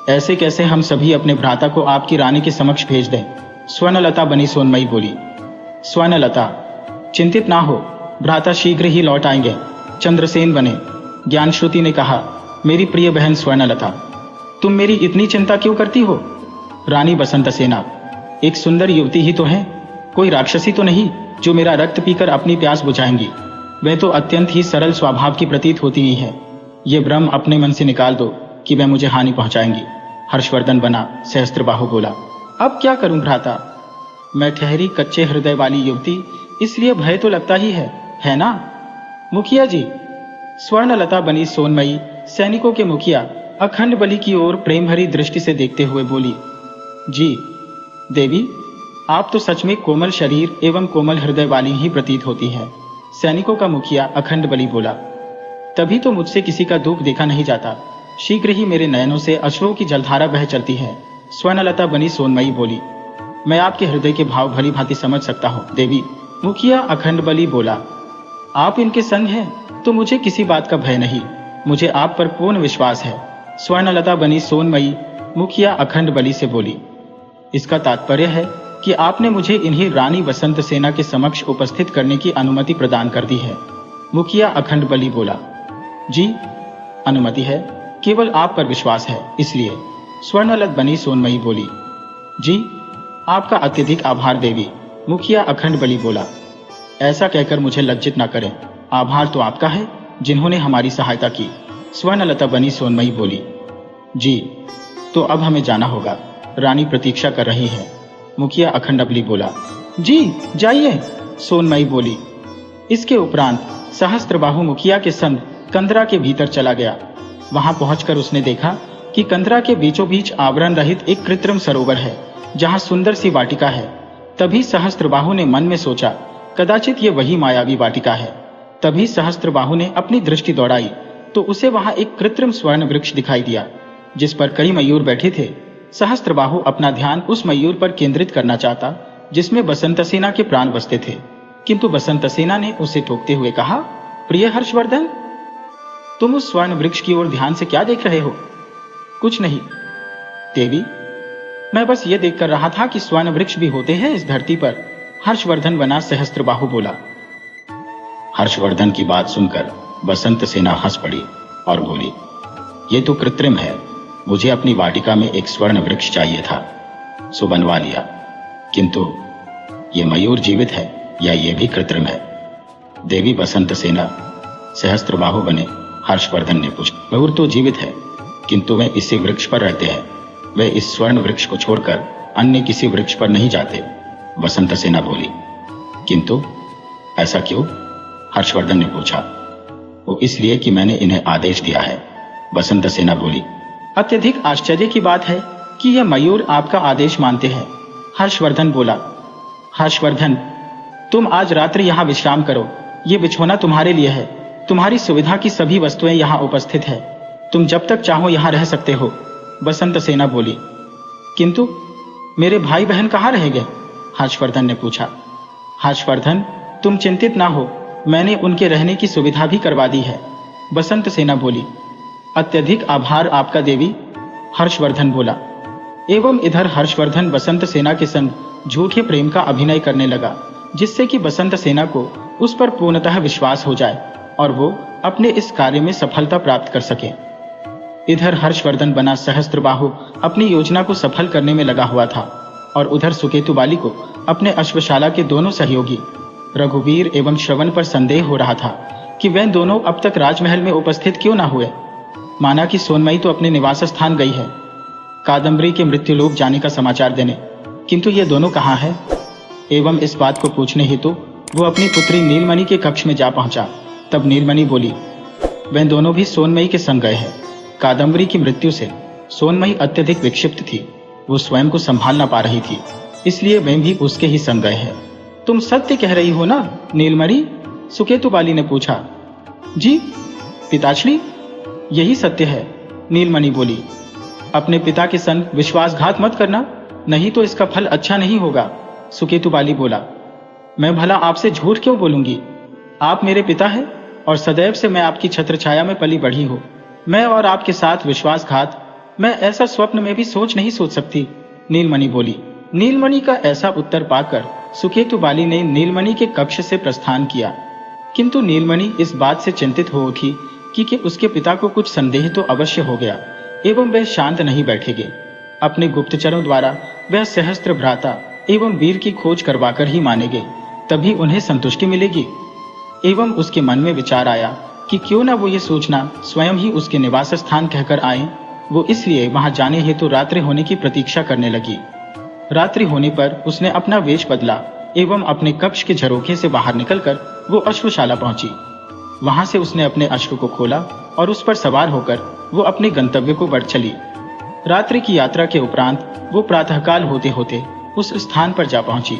ऐसे कैसे हम सभी अपने भ्राता को आपकी रानी के समक्ष भेज दें? स्वर्णलता बनी सोनमयी बोली। स्वर्णलता, चिंतित ना हो, भ्राता शीघ्र ही लौट आएंगे। चंद्रसेन बने। ज्ञानश्रुति ने कहा, मेरी प्रिय बहन स्वर्णलता, तुम मेरी इतनी चिंता क्यों करती हो? रानी बसंत सेना, एक सुंदर युवती ही तो है, कोई राक्षसी तो नहीं जो मेरा रक्त पीकर अपनी प्यास बुझाएंगी। वह तो अत्यंत ही सरल स्वभाव की प्रतीत होती ही है। ये भ्रम अपने मन से निकाल दो कि वह मुझे हानि पहुंचाएंगी। हर्षवर्धन बना। सहस्त्रबाहु बोला, अब क्या करूं भ्राता? मैं ठहरी कच्चे हृदय वाली युवती, इसलिए भय तो लगता ही है ना? मुखिया जी। स्वर्णलता बनी सोनमयी सैनिकों के मुखिया अखंड बली की ओर प्रेम भरी दृष्टि से देखते हुए बोली, जी देवी, आप तो सच में कोमल शरीर एवं कोमल हृदय वाली ही प्रतीत होती है। सैनिकों का मुखिया अखंड बली बोला, तभी तो मुझसे किसी का दुख देखा नहीं जाता। शीघ्र ही मेरे नयनों से अश्रुओं की जलधारा बह चलती है। स्वर्णलता बनी सोनमयी बोली। मैं आपके हृदय के भाव भली भांति समझ सकता हूँ देवी। मुखिया अखंड बली बोला। आप इनके संग हैं तो मुझे किसी बात का भय नहीं, मुझे आप पर पूर्ण विश्वास है। स्वर्णलता बनी सोनमयी मुखिया अखंड बली से बोली। इसका तात्पर्य है कि आपने मुझे इन्हीं रानी बसंत सेना के समक्ष उपस्थित करने की अनुमति प्रदान कर दी है। मुखिया अखंड बली बोला। जी, अनुमति है, केवल आप पर विश्वास है इसलिए। स्वर्णलत बनी सोनमयी बोली। जी, आपका अत्यधिक आभार देवी। मुखिया अखंड बली बोला। ऐसा कहकर मुझे लज्जित न करें, आभार तो आपका है जिन्होंने हमारी सहायता की। स्वर्णलता बनी सोनमयी बोली। जी, तो अब हमें जाना होगा, रानी प्रतीक्षा कर रही है। मुखिया अखंड बली बोला। जी जाइए, सोनमयी बोली। इसके उपरांत सहस्त्रबाहु मुखिया के संग कंदरा के भीतर चला गया। वहां पहुंचकर उसने देखा कि कंदरा के बीचों बीच आवरण रहित एक कृत्रिम सरोवर है जहां सुंदर सी वाटिका है। तभी सहस्त्रबाहु ने मन में सोचा, कदाचित ये वही मायावी वाटिका है। तभी सहस्त्रबाहु ने अपनी दृष्टि दौड़ाई तो उसे वहां एक कृत्रिम स्वर्ण वृक्ष दिखाई दिया जिस पर कई मयूर बैठे थे। सहस्त्रबाहु अपना ध्यान उस मयूर पर केंद्रित करना चाहता जिसमें बसंत सेना के प्राण बसते थे, किंतु बसंत सेना ने उसे टोकते हुए कहा, प्रिय हर्षवर्धन, तुम उस स्वर्ण वृक्ष की ओर ध्यान से क्या देख रहे हो? कुछ नहीं देवी, मैं बस ये देख कर रहा था कि स्वर्ण वृक्ष भी होते हैं इस धरती पर। हर्षवर्धन बना सहस्त्रबाहु बोला। हर्षवर्धन की बात सुनकर बसंत सेना हंस पड़ी और बोली, ये तो कृत्रिम है, मुझे अपनी वाटिका में एक स्वर्ण वृक्ष चाहिए था, सो बनवा लिया, किंतु ये मयूर जीवित है या ये भी कृत्रिम है? देवी बसंत सेना, सहस्त्रबाहु बने हर्षवर्धन ने पूछा। मयूर तो जीवित है, किंतु वे इसी वृक्ष पर रहते हैं, वे इस स्वर्ण वृक्ष को छोड़कर अन्य किसी वृक्ष पर नहीं जाते। बसंत सेना बोली। किंतु ऐसा क्यों? हर्षवर्धन ने पूछा। वो इसलिए कि मैंने इन्हें आदेश दिया है। बसंत सेना बोली। अत्यधिक आश्चर्य की बात है कि यह मयूर आपका आदेश मानते हैं। हर्षवर्धन बोला। हर्षवर्धन, तुम आज रात्रि यहाँ विश्राम करो, ये बिछौना तुम्हारे लिए है, तुम्हारी सुविधा की सभी वस्तुएं यहाँ उपस्थित है, तुम जब तक चाहो यहाँ रह सकते हो। बसंत सेना बोली। किंतु मेरे भाई बहन कहाँ रहेंगे? हर्षवर्धन ने पूछा। हर्षवर्धन, तुम चिंतित ना हो, मैंने उनके रहने की सुविधा भी करवा दी है। बसंत सेना बोली। अत्यधिक आभार आपका देवी। हर्षवर्धन बोला। एवं इधर हर्षवर्धन बसंत सेना के संग झूठे प्रेम का अभिनय करने लगा जिससे कि बसंत सेना को उस पर पूर्णतः विश्वास हो जाए और वो अपने इस कार्य में सफलता प्राप्त कर सके। इधर हर्षवर्धन बना सहस्त्रबाहु अपनी योजना को सफल करने में लगा हुआ था और उधर सुकेतु बाली को अपने अश्वशाला के दोनों सहयोगी रघुवीर एवं श्रवण पर संदेह हो रहा था कि वे दोनों अब तक राजमहल में उपस्थित क्यों ना हुए। माना कि सोनमयी तो अपने निवास स्थान गई है कादम्बरी के मृत्युलोक जाने का समाचार देने, किंतु ये दोनों कहाँ हैं? एवं इस बात को पूछने हेतु वो अपनी पुत्री नीलमणि के कक्ष में जा पहुंचा। तब नीलमणि बोली, वे दोनों भी सोनमयी के संग गए हैं। कादम्बरी की मृत्यु से सोनमयी अत्यधिक विक्षिप्त थी, वो स्वयं को संभाल ना पा रही थी, इसलिए वे भी उसके ही संग गए हैं। तुम सत्य कह रही हो ना नीलमणि? सुकेतु बाली ने पूछा। जी पिताश्री, यही सत्य है, नीलमणि बोली। अपने पिता के संग विश्वासघात मत करना, नहीं तो इसका फल अच्छा नहीं होगा। सुकेतु बाली बोला। मैं भला आपसे झूठ क्यों बोलूंगी? आप मेरे पिता हैं और सदैव से मैं आपकी छत्रछाया में पली बढ़ी हूँ। मैं और आपके साथ विश्वासघात, मैं ऐसा स्वप्न में भी सोच नहीं सकती, नीलमणि बोली। नीलमणि का ऐसा उत्तर पाकर सुकेतु बाली ने नीलमणि के कक्ष से प्रस्थान किया, किंतु नीलमणि इस बात से चिंतित हो उठी कि उसके पिता को कुछ संदेह तो अवश्य हो गया एवं वह शांत नहीं बैठेंगे। अपने गुप्तचरों द्वारा वह सहस्त्र भ्राता एवं वीर की खोज करवाकर ही मानेंगे, तभी उन्हें संतुष्टि मिलेगी। एवं उसके मन में विचार आया कि क्यों ना वो ये सूचना स्वयं ही उसके निवास स्थान कहकर आए। वो इसलिए वहां जाने हेतु रात्रि होने की प्रतीक्षा करने लगी। रात्रि होने पर उसने अपना वेश बदला एवं अपने कक्ष के झरोखे से बाहर निकलकर वो अश्वशाला पहुंची। वहां से उसने अपने अश्व को खोला और उस पर सवार होकर वो अपने गंतव्य को बढ़ चली। रात्रि की यात्रा के उपरांत वो प्रातःकाल होते होते उस स्थान पर जा पहुंची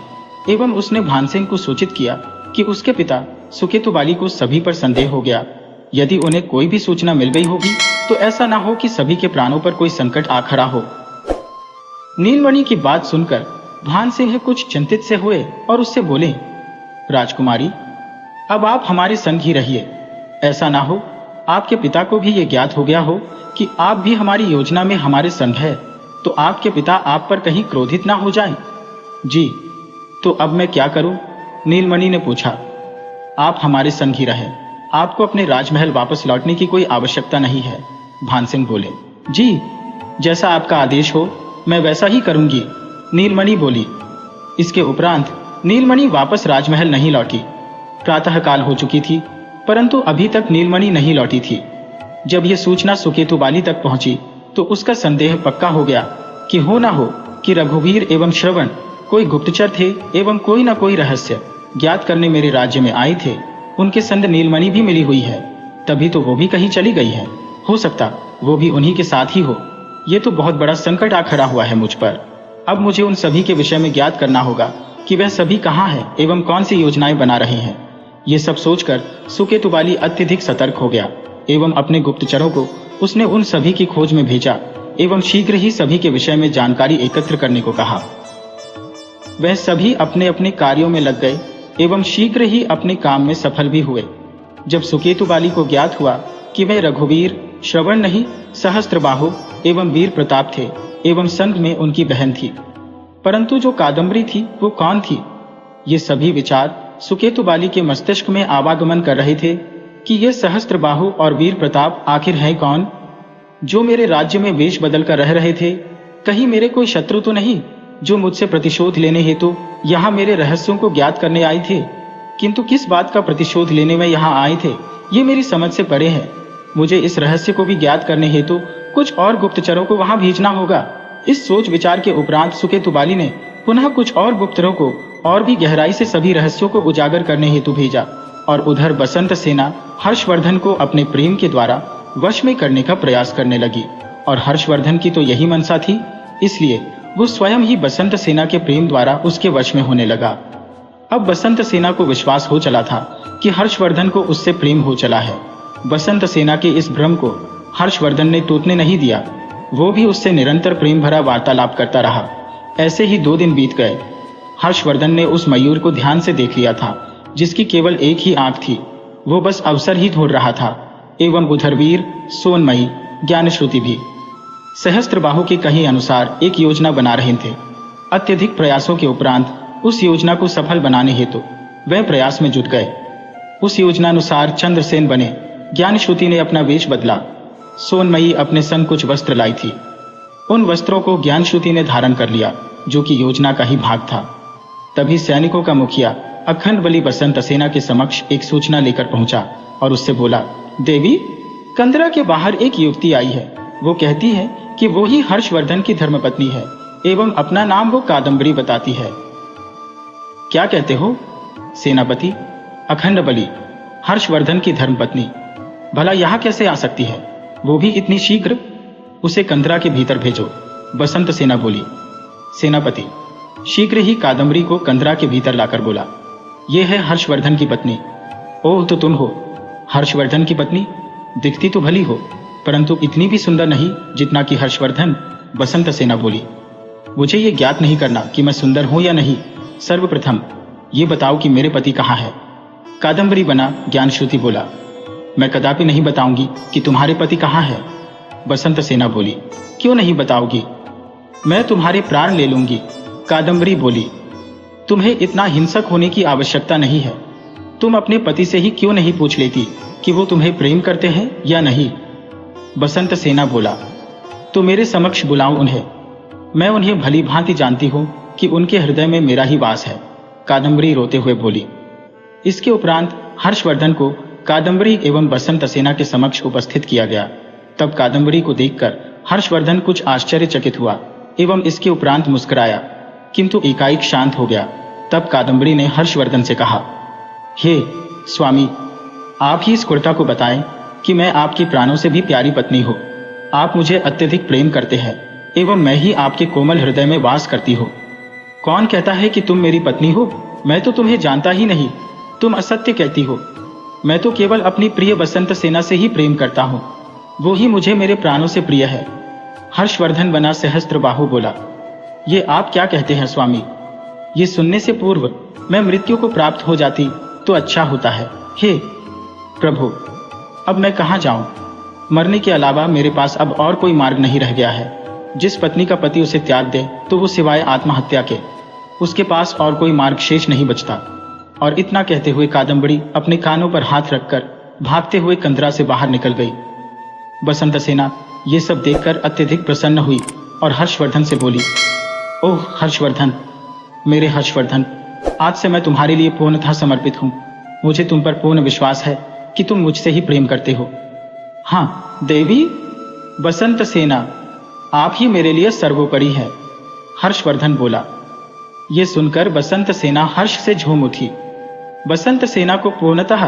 एवं उसने भानसिंह को सूचित किया कि उसके पिता सुकेतु बाली को सभी पर संदेह हो गया। यदि उन्हें कोई भी सूचना मिल गई होगी तो ऐसा ना हो कि सभी के प्राणों पर कोई संकट आ खड़ा हो। नीलमणि की बात सुनकर भान सिंह कुछ चिंतित से हुए और उससे बोले, राजकुमारी, अब आप हमारे संग ही रहिए। ऐसा ना हो आपके पिता को भी ये ज्ञात हो गया हो कि आप भी हमारी योजना में हमारे संग है, तो आपके पिता आप पर कहीं क्रोधित ना हो जाएं। जी, तो अब मैं क्या करूं? नीलमणि ने पूछा। आप हमारे संग ही रहें, आपको अपने राजमहल वापस लौटने की कोई आवश्यकता नहीं है। भान सिंह बोले। जी, जैसा आपका आदेश हो मैं वैसा ही करूंगी, नीलमणि बोली। इसके उपरांत नीलमणि वापस राजमहल नहीं लौटी। प्रातःकाल हो चुकी थी, परंतु अभी तक नीलमणि नहीं लौटी थी। जब यह सूचना सुकेतु बाली तक पहुंची तो उसका संदेह पक्का हो गया कि हो ना हो कि रघुवीर एवं श्रवण कोई गुप्तचर थे एवं कोई ना कोई रहस्य ज्ञात करने मेरे राज्य में आए थे। उनके संग नीलमणि भी मिली हुई है, तभी तो वो भी कहीं चली गई है। हो सकता वो भी उन्हीं के साथ ही हो। ये तो बहुत बड़ा संकट आ खड़ा हुआ है मुझ पर। अब मुझे उन सभी के विषय में ज्ञात करना होगा कि वह सभी कहाँ हैं एवं कौन सी योजनाएं बना रहे हैं। ये सब सोचकर सुकेतु बाली अत्यधिक सतर्क हो गया एवं अपने गुप्तचरों को उसने उन सभी की खोज में भेजा एवं शीघ्र ही सभी के विषय में जानकारी एकत्र करने को कहा। वह सभी अपने अपने कार्यों में लग गए एवं शीघ्र ही अपने काम में सफल भी हुए। जब सुकेतु बाली को ज्ञात हुआ कि वह रघुवीर, श्रवण नहीं सहस्त्रबाहु एवं वीर प्रताप थे एवं संग में उनकी बहन थी, परंतु जो कादम्बरी थी वो कौन थी? ये सभी विचार सुकेतु बाली के मस्तिष्क में आवागमन कर रहे थे कि ये सहस्त्रबाहु और वीर प्रताप आखिर हैं कौन, जो मेरे राज्य में वेश बदल कर रह रहे थे। कहीं मेरे कोई शत्रु तो नहीं जो मुझसे प्रतिशोध लेने हेतु यहाँ मेरे रहस्यों को ज्ञात करने आए थे? किंतु किस बात का प्रतिशोध लेने में यहाँ आए थे ये मेरी समझ से परे है। मुझे इस रहस्य को भी ज्ञात करने हेतु कुछ और गुप्तचरों को वहां भेजना होगा। इस सोच विचार के उपरांत सुकेतु बाली ने पुनः कुछ और गुप्तचरों को और भी गहराई से सभी रहस्यों को उजागर करने हेतु भेजा और उधर बसंत सेना हर्षवर्धन को अपने प्रेम के द्वारा वश में करने का प्रयास करने लगी। और हर्षवर्धन की तो यही मनसा थी, इसलिए वो स्वयं ही बसंत सेना के प्रेम द्वारा उसके वश में होने लगा। अब बसंत सेना को विश्वास हो चला था कि हर्षवर्धन को उससे प्रेम हो चला है। बसंत सेना के इस भ्रम को हर्षवर्धन ने टूटने नहीं दिया। वो भी उससे निरंतर प्रेम भरा वार्तालाप करता रहा। ऐसे ही 2 दिन बीत गए। हर्षवर्धन ने उस मयूर को ध्यान से देख लिया था जिसकी केवल एक ही आंख थी। वो बस अवसर ही ढूंढ रहा था। एवं उधर वीर, सोनमयी, ज्ञानश्रुति भी सहस्त्रबाहु के कहे अनुसार एक योजना बना रहे थे। अत्यधिक प्रयासों के उपरांत उस योजना को सफल बनाने हेतु वह प्रयास में जुट गए। उस योजनानुसार चंद्रसेन बने। ज्ञानश्रुति ने अपना वेश बदला। सोनमयी अपने संग कुछ वस्त्र लाई थी। उन वस्त्रों को ज्ञानश्रुति ने धारण कर लिया, जो कि योजना का ही भाग था। तभी सैनिकों का मुखिया अखंड बली बसंत सेना के समक्ष एक सूचना लेकर पहुंचा और उससे बोला, देवी, कंदरा के बाहर एक युवती आई है। वो कहती है कि वो ही हर्षवर्धन की धर्मपत्नी है एवं अपना नाम वो कादम्बरी बताती है। क्या कहते हो? सेनापति, अखंड बली हर्षवर्धन की धर्मपत्नी भला यहाँ कैसे आ सकती है, वो भी इतनी शीघ्र? उसे कंदरा के भीतर भेजो, बसंत सेना बोली। सेनापति शीघ्र ही कादम्बरी को कंदरा के भीतर लाकर बोला, ये है हर्षवर्धन की पत्नी। ओह, तो तुम हो हर्षवर्धन की पत्नी? दिखती तो भली हो, परंतु इतनी भी सुंदर नहीं जितना कि हर्षवर्धन, बसंत सेना बोली। मुझे ये ज्ञात नहीं करना कि मैं सुंदर हूं या नहीं। सर्वप्रथम ये बताओ कि मेरे पति कहाँ है? कादम्बरी बना ज्ञानश्रुति बोला, मैं कदापि नहीं बताऊंगी कि तुम्हारे पति कहाँ है। बसंत सेना बोली, क्यों नहीं बताओगी? मैं तुम्हारे प्राण ले लूंगी। कादम्बरी बोली, तुम्हें इतना हिंसक होने की आवश्यकता नहीं है। तुम अपने पति से ही क्यों नहीं पूछ लेती कि वो तुम्हें प्रेम करते हैं या नहीं? बसंत सेना बोला, तो मेरे समक्ष बुलाओ उन्हें। मैं उन्हें भली भांति जानती हूं कि उनके हृदय में मेरा ही वास है। कादम्बरी रोते हुए बोली। इसके उपरांत हर्षवर्धन को कादम्बरी एवं बसंत सेना के समक्ष उपस्थित किया गया। तब कादम्बरी को देखकर हर्षवर्धन कुछ आश्चर्यचकित हुआ एवं इसके उपरांत मुस्कुराया, किंतु एकाएक शांत हो गया। तब कादम्बरी ने हर्षवर्धन से कहा, हे स्वामी, आप ही इस कुर्ता को बताएं कि मैं आपकी प्राणों से भी प्यारी पत्नी हूँ। आप मुझे अत्यधिक प्रेम करते हैं एवं मैं ही आपके कोमल हृदय में वास करती हूँ। कौन कहता है कि तुम मेरी पत्नी हो? मैं तो तुम्हें जानता ही नहीं। तुम असत्य कहती हो। मैं तो केवल अपनी प्रिय बसंत सेना से ही प्रेम करता हूँ। वो ही मुझे मेरे प्राणों से प्रिय है। हर्षवर्धन बना सहस्त्रबाहु बोला, ये आप क्या कहते हैं स्वामी? ये सुनने से पूर्व मैं मृत्यु को प्राप्त हो जाती तो अच्छा होता है। हे प्रभु, अब मैं कहाँ जाऊं? मरने के अलावा मेरे पास अब और कोई मार्ग नहीं रह गया है। जिस पत्नी का पति उसे त्याग दे तो वो सिवाय आत्महत्या के उसके पास और कोई मार्ग शेष नहीं बचता। और इतना कहते हुए कादम्बरी अपने कानों पर हाथ रखकर भागते हुए कंदरा से बाहर निकल गई। बसंत सेना ये सब देखकर अत्यधिक प्रसन्न हुई और हर्षवर्धन से बोली, ओह हर्षवर्धन, मेरे हर्षवर्धन, आज से मैं तुम्हारे लिए पूर्णतः समर्पित हूँ। मुझे तुम पर पूर्ण विश्वास है कि तुम मुझसे ही प्रेम करते हो। हाँ देवी, बसंत सेना, आप ही मेरे लिए सर्वोपरि है, हर्षवर्धन बोला। ये सुनकर बसंत सेना हर्ष से झूम उठी। बसंत सेना को पूर्णतः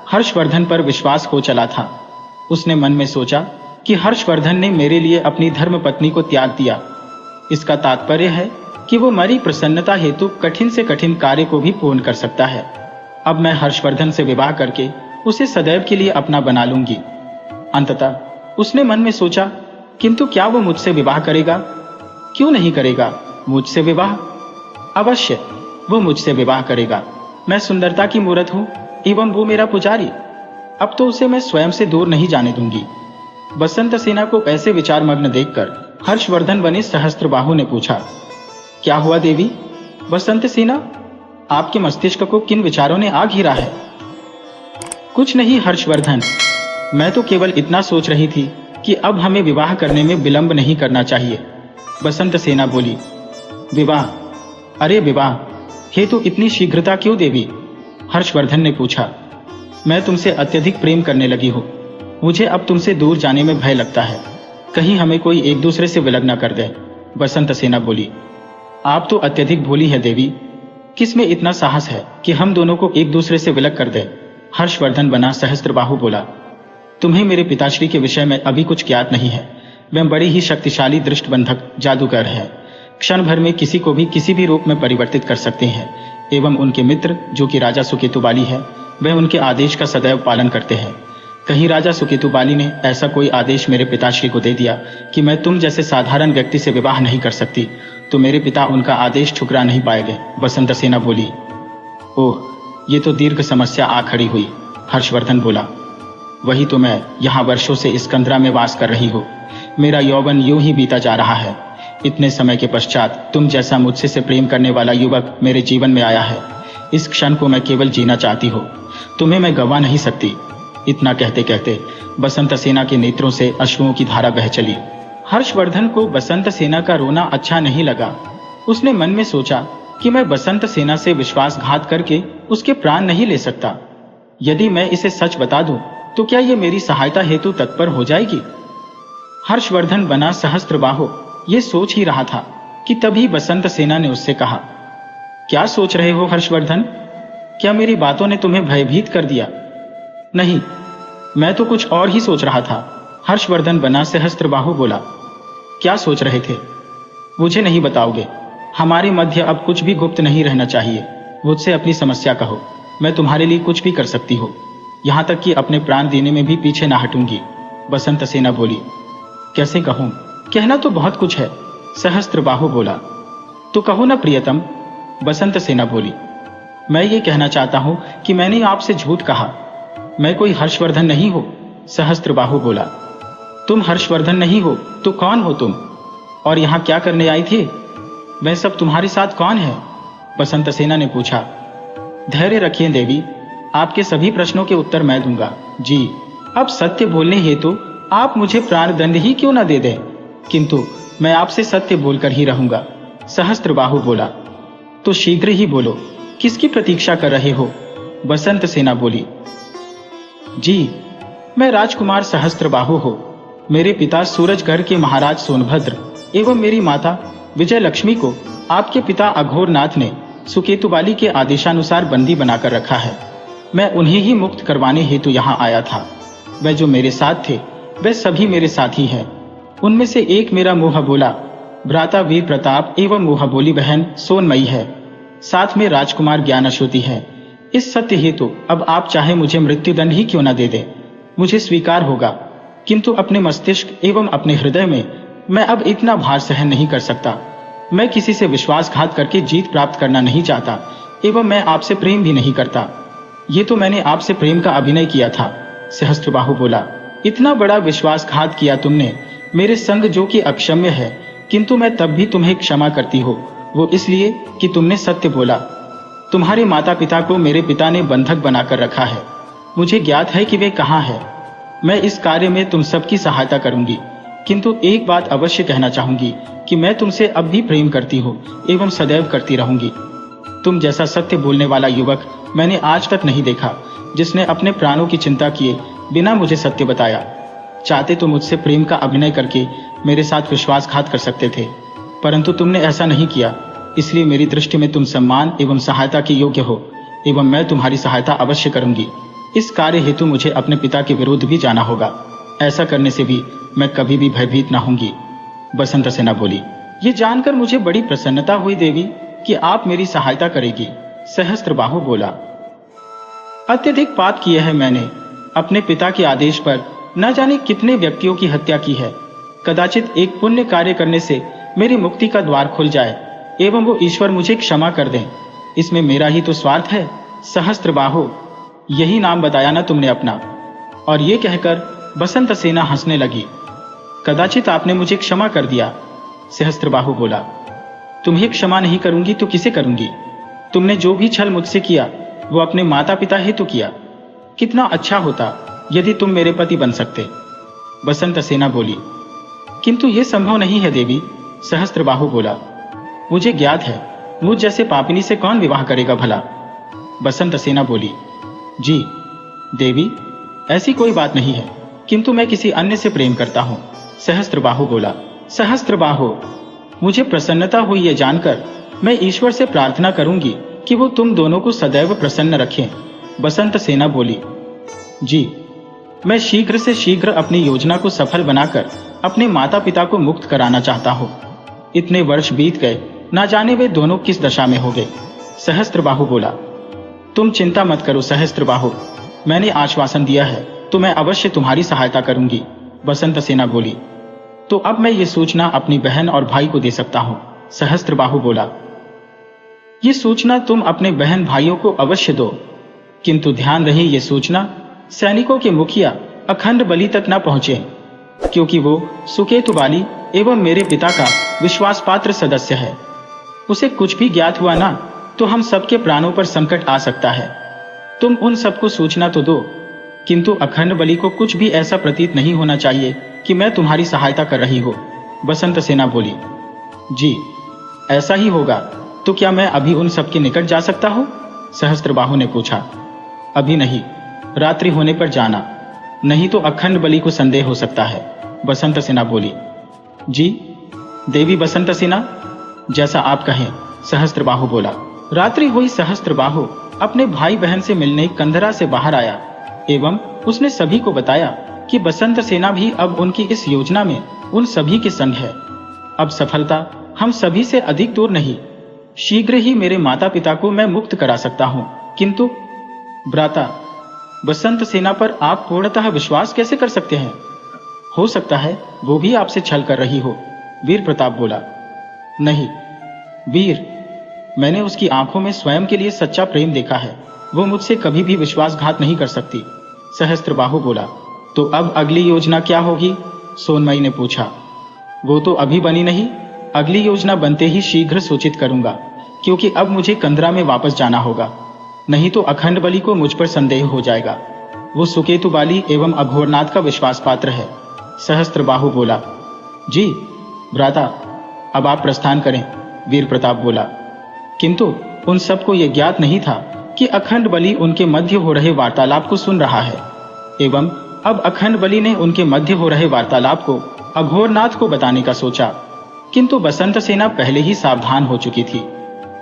हर्षवर्धन पर विश्वास हो चला था। उसने मन में सोचा कि हर्षवर्धन ने मेरे लिए अपनी धर्मपत्नी को त्याग दिया। इसका तात्पर्य है कि वो मरी प्रसन्नता हेतु कठिन से कठिन कार्य को भी पूर्ण कर सकता है। अब मैं हर्षवर्धन से विवाह करके उसे सदैव के लिए अपना बना लूंगी। अंततः उसने मन में सोचा, किंतु क्या वो मुझसे विवाह करेगा? क्यों नहीं करेगा मुझसे विवाह? अवश्य वो मुझसे विवाह करेगा। मैं सुंदरता की मूरत हूं एवं वो मेरा पुजारी। अब तो उसे मैं स्वयं से दूर नहीं जाने दूंगी। बसंत सेना को ऐसे विचारमग्न देखकर हर्षवर्धन बने सहस्त्रबाहु ने पूछा, क्या हुआ देवी? बसंत सेना, आपके मस्तिष्क को किन विचारों ने आ घेरा है? कुछ नहीं हर्षवर्धन, मैं तो केवल इतना सोच रही थी कि अब हमें विवाह करने में विलंब नहीं करना चाहिए। बसंत सेना बोली, विवाह? अरे विवाह हेतु इतनी शीघ्रता क्यों देवी? हर्षवर्धन ने पूछा। मैं तुमसे अत्यधिक प्रेम करने लगी हूँ। मुझे अब तुमसे दूर जाने में भय लगता है, कहीं हमें कोई एक दूसरे से विलग न कर दे। बसंत सेना बोली, आप तो अत्यधिक भोली है देवी। किस में इतना साहस है कि हम दोनों को एक दूसरे से विलग कर दे? हर्षवर्धन बना सहस्त्रबाहु बोला, तुम्हें मेरे पिताश्री के विषय में अभी कुछ ज्ञात नहीं है। वह बड़ी ही शक्तिशाली दृष्टबंधक जादूगर है। क्षण भर में किसी को भी किसी भी रूप में परिवर्तित कर सकते हैं। एवं उनके मित्र जो कि राजा सुकेतुबाली है, वह उनके आदेश का सदैव पालन करते हैं। कहीं राजा सुकेतुबाली ने ऐसा कोई आदेश मेरे पिताश्री को दे दिया कि मैं तुम जैसे साधारण व्यक्ति से विवाह नहीं कर सकती, तो मेरे पिता उनका आदेश ठुकरा नहीं पाएंगे। बसंत सेना बोली, ओह, ये तो दीर्घ समस्या आ खड़ी हुई। हर्षवर्धन बोला, वही तो मैं यहाँ वर्षों से इस कंदरा में वास कर रही हूँ। मेरा यौवन यूं ही बीता जा रहा है। इतने समय के पश्चात तुम जैसा मुझसे से प्रेम करने वाला युवक मेरे जीवन में आया है। इस क्षण को मैं केवल जीना चाहती हूँ, तुम्हें मैं गवा नहीं सकती। इतना कहते कहते बसंत सेना के नेत्रों से अश्रुओं की धारा बह चली। हर्षवर्धन को बसंत सेना का रोना अच्छा नहीं लगा। उसने मन में सोचा कि मैं बसंत सेना से विश्वासघात करके उसके प्राण नहीं ले सकता। यदि मैं इसे सच बता दूं तो क्या ये मेरी सहायता हेतु तत्पर हो जाएगी? हर्षवर्धन बना सहस्त्रबाहु ये सोच ही रहा था कि तभी बसंत सेना ने उससे कहा, क्या सोच रहे हो हर्षवर्धन? क्या मेरी बातों ने तुम्हें भयभीत कर दिया? नहीं, मैं तो कुछ और ही सोच रहा था। हर्षवर्धन बना सहस्त्रबाहु बोला, क्या सोच रहे थे? मुझे नहीं बताओगे? हमारे मध्य अब कुछ भी गुप्त नहीं रहना चाहिए। मुझसे अपनी समस्या कहो, मैं तुम्हारे लिए कुछ भी कर सकती हूँ, यहाँ तक कि अपने प्राण देने में भी पीछे ना हटूंगी। बसंत सेना बोली, कैसे कहूँ? कहना तो बहुत कुछ है। सहस्त्रबाहु बोला, तो कहो ना प्रियतम। बसंत सेना बोली, मैं ये कहना चाहता हूँ कि मैंने आपसे झूठ कहा। मैं कोई हर्षवर्धन नहीं हूँ। सहस्त्रबाहु बोला, तुम हर्षवर्धन नहीं हो तो कौन हो तुम? और यहाँ क्या करने आई थी? वह सब तुम्हारे साथ कौन है? बसंत सेना ने पूछा। धैर्य रखिए देवी, आपके सभी प्रश्नों के उत्तर मैं दूंगा। जी, अब सत्य बोलने हेतु आप मुझे प्राणदंड ही क्यों न दे दें, किंतु मैं आपसे सत्य बोलकर ही रहूंगा। सहस्त्रबाहु बोला, तो शीघ्र ही बोलो, किसकी प्रतीक्षा कर रहे हो? बसंत सेना बोली, जी, मैं राजकुमार सहस्त्रबाहु हूँ। मेरे पिता सूरजगढ़ के महाराज सोनभद्र एवं मेरी माता विजय लक्ष्मी को आपके पिता अघोरनाथ ने सुकेतुबाली के आदेशानुसार बंदी बनाकर रखा है। मैं उन्हें ही मुक्त करवाने हेतु यहाँ आया था। वह जो मेरे साथ थे वे सभी मेरे साथी हैं। उनमें से एक मेरा मुँह बोला भ्राता वीर प्रताप एवं मुँह बोली बहन सोनमयी है। साथ में राजकुमार ज्ञान अश्रुति है। इस सत्य हेतु अब आप चाहे मुझे मृत्युदंड ही क्यों न दे दें, मुझे स्वीकार होगा। किंतु अपने मस्तिष्क एवं अपने हृदय में मैं अब इतना भार सहन नहीं कर सकता। मैं किसी से विश्वासघात करके जीत प्राप्त करना नहीं चाहता एवं मैं आपसे प्रेम भी नहीं करता। ये तो मैंने आपसे प्रेम का अभिनय किया था। सहस्त्रबाहु बोला, इतना बड़ा विश्वासघात किया तुमने मेरे संग, जो कि अक्षम्य है, किंतु मैं तब भी तुम्हें क्षमा करती हूँ। वो इसलिए कि तुमने सत्य बोला। तुम्हारे माता पिता को मेरे पिता ने बंधक बनाकर रखा है। मुझे ज्ञात है कि वे कहाँ हैं। मैं इस कार्य में तुम सबकी सहायता करूंगी, किंतु एक बात अवश्य कहना चाहूंगी कि मैं तुमसे अब भी प्रेम करती हूँ एवं सदैव करती रहूंगी। तुम जैसा सत्य बोलने वाला युवक मैंने आज तक नहीं देखा, जिसने अपने प्राणों की चिंता किए बिना मुझे सत्य बताया। चाहते तो मुझसे प्रेम का अभिनय करके मेरे साथ विश्वासघात कर सकते थे, परंतु तुमने ऐसा नहीं किया। इसलिए मेरी दृष्टि में तुम सम्मान एवं सहायता के योग्य हो एवं मैं तुम्हारी सहायता अवश्य करूंगी। इस कार्य हेतु मुझे अपने पिता के विरुद्ध भी जाना होगा। ऐसा करने से भी मैं कभी भी भयभीत न होंगी। बसंत सेना बोली, ये जानकर मुझे बड़ी प्रसन्नता हुई देवी कि आप मेरी सहायता करेगी। सहस्त्रबाहु बोला, अत्यधिक पाप किए हैं मैंने। अपने पिता के आदेश पर न जाने कितने व्यक्तियों की हत्या की है। कदाचित एक पुण्य कार्य करने से मेरी मुक्ति का द्वार खुल जाए एवं वो ईश्वर मुझे क्षमा कर दें। इसमें मेरा ही तो स्वार्थ है। सहस्त्रबाहु, यही नाम बताया ना तुमने अपना। और ये कहकर बसंत सेना हंसने लगी। कदाचित आपने मुझे क्षमा कर दिया। सहस्त्रबाहु बोला, तुम्हें क्षमा नहीं करूंगी तो किसे करूंगी? तुमने जो भी छल मुझसे किया वो अपने माता पिता हेतु किया। कितना अच्छा होता यदि तुम मेरे पति बन सकते। बसंत सेना बोली, किंतु यह संभव नहीं है देवी। सहस्त्रबाहु बोला, मुझे ज्ञात है, मुझ जैसे पापिनी से कौन विवाह करेगा भला। बसंत सेना बोली, जी देवी, ऐसी कोई बात नहीं है, किंतु मैं किसी अन्य से प्रेम करता हूं। सहस्त्रबाहु बोला, सहस्त्रबाहु, मुझे प्रसन्नता हुई ये जानकर। मैं ईश्वर से प्रार्थना करूंगी कि वो तुम दोनों को सदैव प्रसन्न रखें। बसंत सेना बोली, जी, मैं शीघ्र से शीघ्र अपनी योजना को सफल बनाकर अपने माता पिता को मुक्त कराना चाहता हूँ। इतने वर्ष बीत गए, ना जाने वे दोनों किस दशा में हो गए। सहस्त्रबाहु बोला, तुम चिंता मत करो सहस्त्रबाहु, मैंने आश्वासन दिया है तो मैं अवश्य तुम्हारी सहायता करूंगी। बसंत सेना बोली, तो अब मैं ये सूचना अपनी बहन और भाई को दे सकता हूँ। सहस्त्रबाहु बोला, ये सूचना तुम अपने बहन भाइयों को अवश्य दो, किंतु ध्यान रहे ये सूचना सैनिकों के मुखिया अखंड बलि तक न पहुंचे, क्योंकि वो सुकेतु बाली एवं मेरे पिता का विश्वास पात्र सदस्य है। उसे कुछ भी ज्ञात हुआ ना तो हम सबके प्राणों पर संकट आ सकता है। तुम उन सबको सूचना तो दो, किंतु अखंड बलि को कुछ भी ऐसा प्रतीत नहीं होना चाहिए कि मैं तुम्हारी सहायता कर रही हो। बसंत सेना बोली, जी ऐसा ही होगा। तो क्या मैं अभी उन सबके निकट जा सकता हूँ? सहस्त्रबाहु ने पूछा। अभी नहीं, रात्रि होने पर जाना, नहीं तो अखंड बलि को संदेह हो सकता है। बसंत सेना बोली, जी देवी बसंत सेना, जैसा आप कहें। सहस्त्रबाहु बोला। रात्रि हुई। सहस्त्रबाहु अपने भाई बहन से मिलने कंधरा से बाहर आया एवं उसने सभी को बताया कि बसंत सेना भी अब उनकी इस योजना में उन सभी के संग है। अब सफलता हम सभी से अधिक दूर नहीं। शीघ्र ही मेरे माता पिता को मैं मुक्त करा सकता हूँ, किंतु भ्राता, बसंत सेना पर आप पूर्णतः विश्वास कैसे कर सकते हैं? हो सकता है वो भी आपसे छल कर रही हो। वीर प्रताप बोला। नहीं वीर, मैंने उसकी आंखों में स्वयं के लिए सच्चा प्रेम देखा है। वो मुझसे कभी भी विश्वासघात नहीं कर सकती। सहस्त्रबाहु बोला। तो अब अगली योजना क्या होगी? सोनमयी ने पूछा। वो तो अभी बनी नहीं, अगली योजना बनते ही शीघ्र सूचित करूंगा, क्योंकि अब मुझे कंदरा में वापस जाना होगा, नहीं तो अखंड बलि को मुझ पर संदेह हो जाएगा। वो सुकेतु बाली एवं अघोरनाथ का विश्वास पात्र है। सहस्त्रबाहु बोला। जी भ्राता, अब आप प्रस्थान करें। वीर प्रताप बोला। किंतु उन सबको यह ज्ञात नहीं था कि अखंड बलि उनके मध्य हो रहे वार्तालाप को सुन रहा है एवं अब अखंड बलि ने उनके मध्य हो रहे वार्तालाप को अघोरनाथ को बताने का सोचा। किंतु बसंत सेना पहले ही सावधान हो चुकी थी।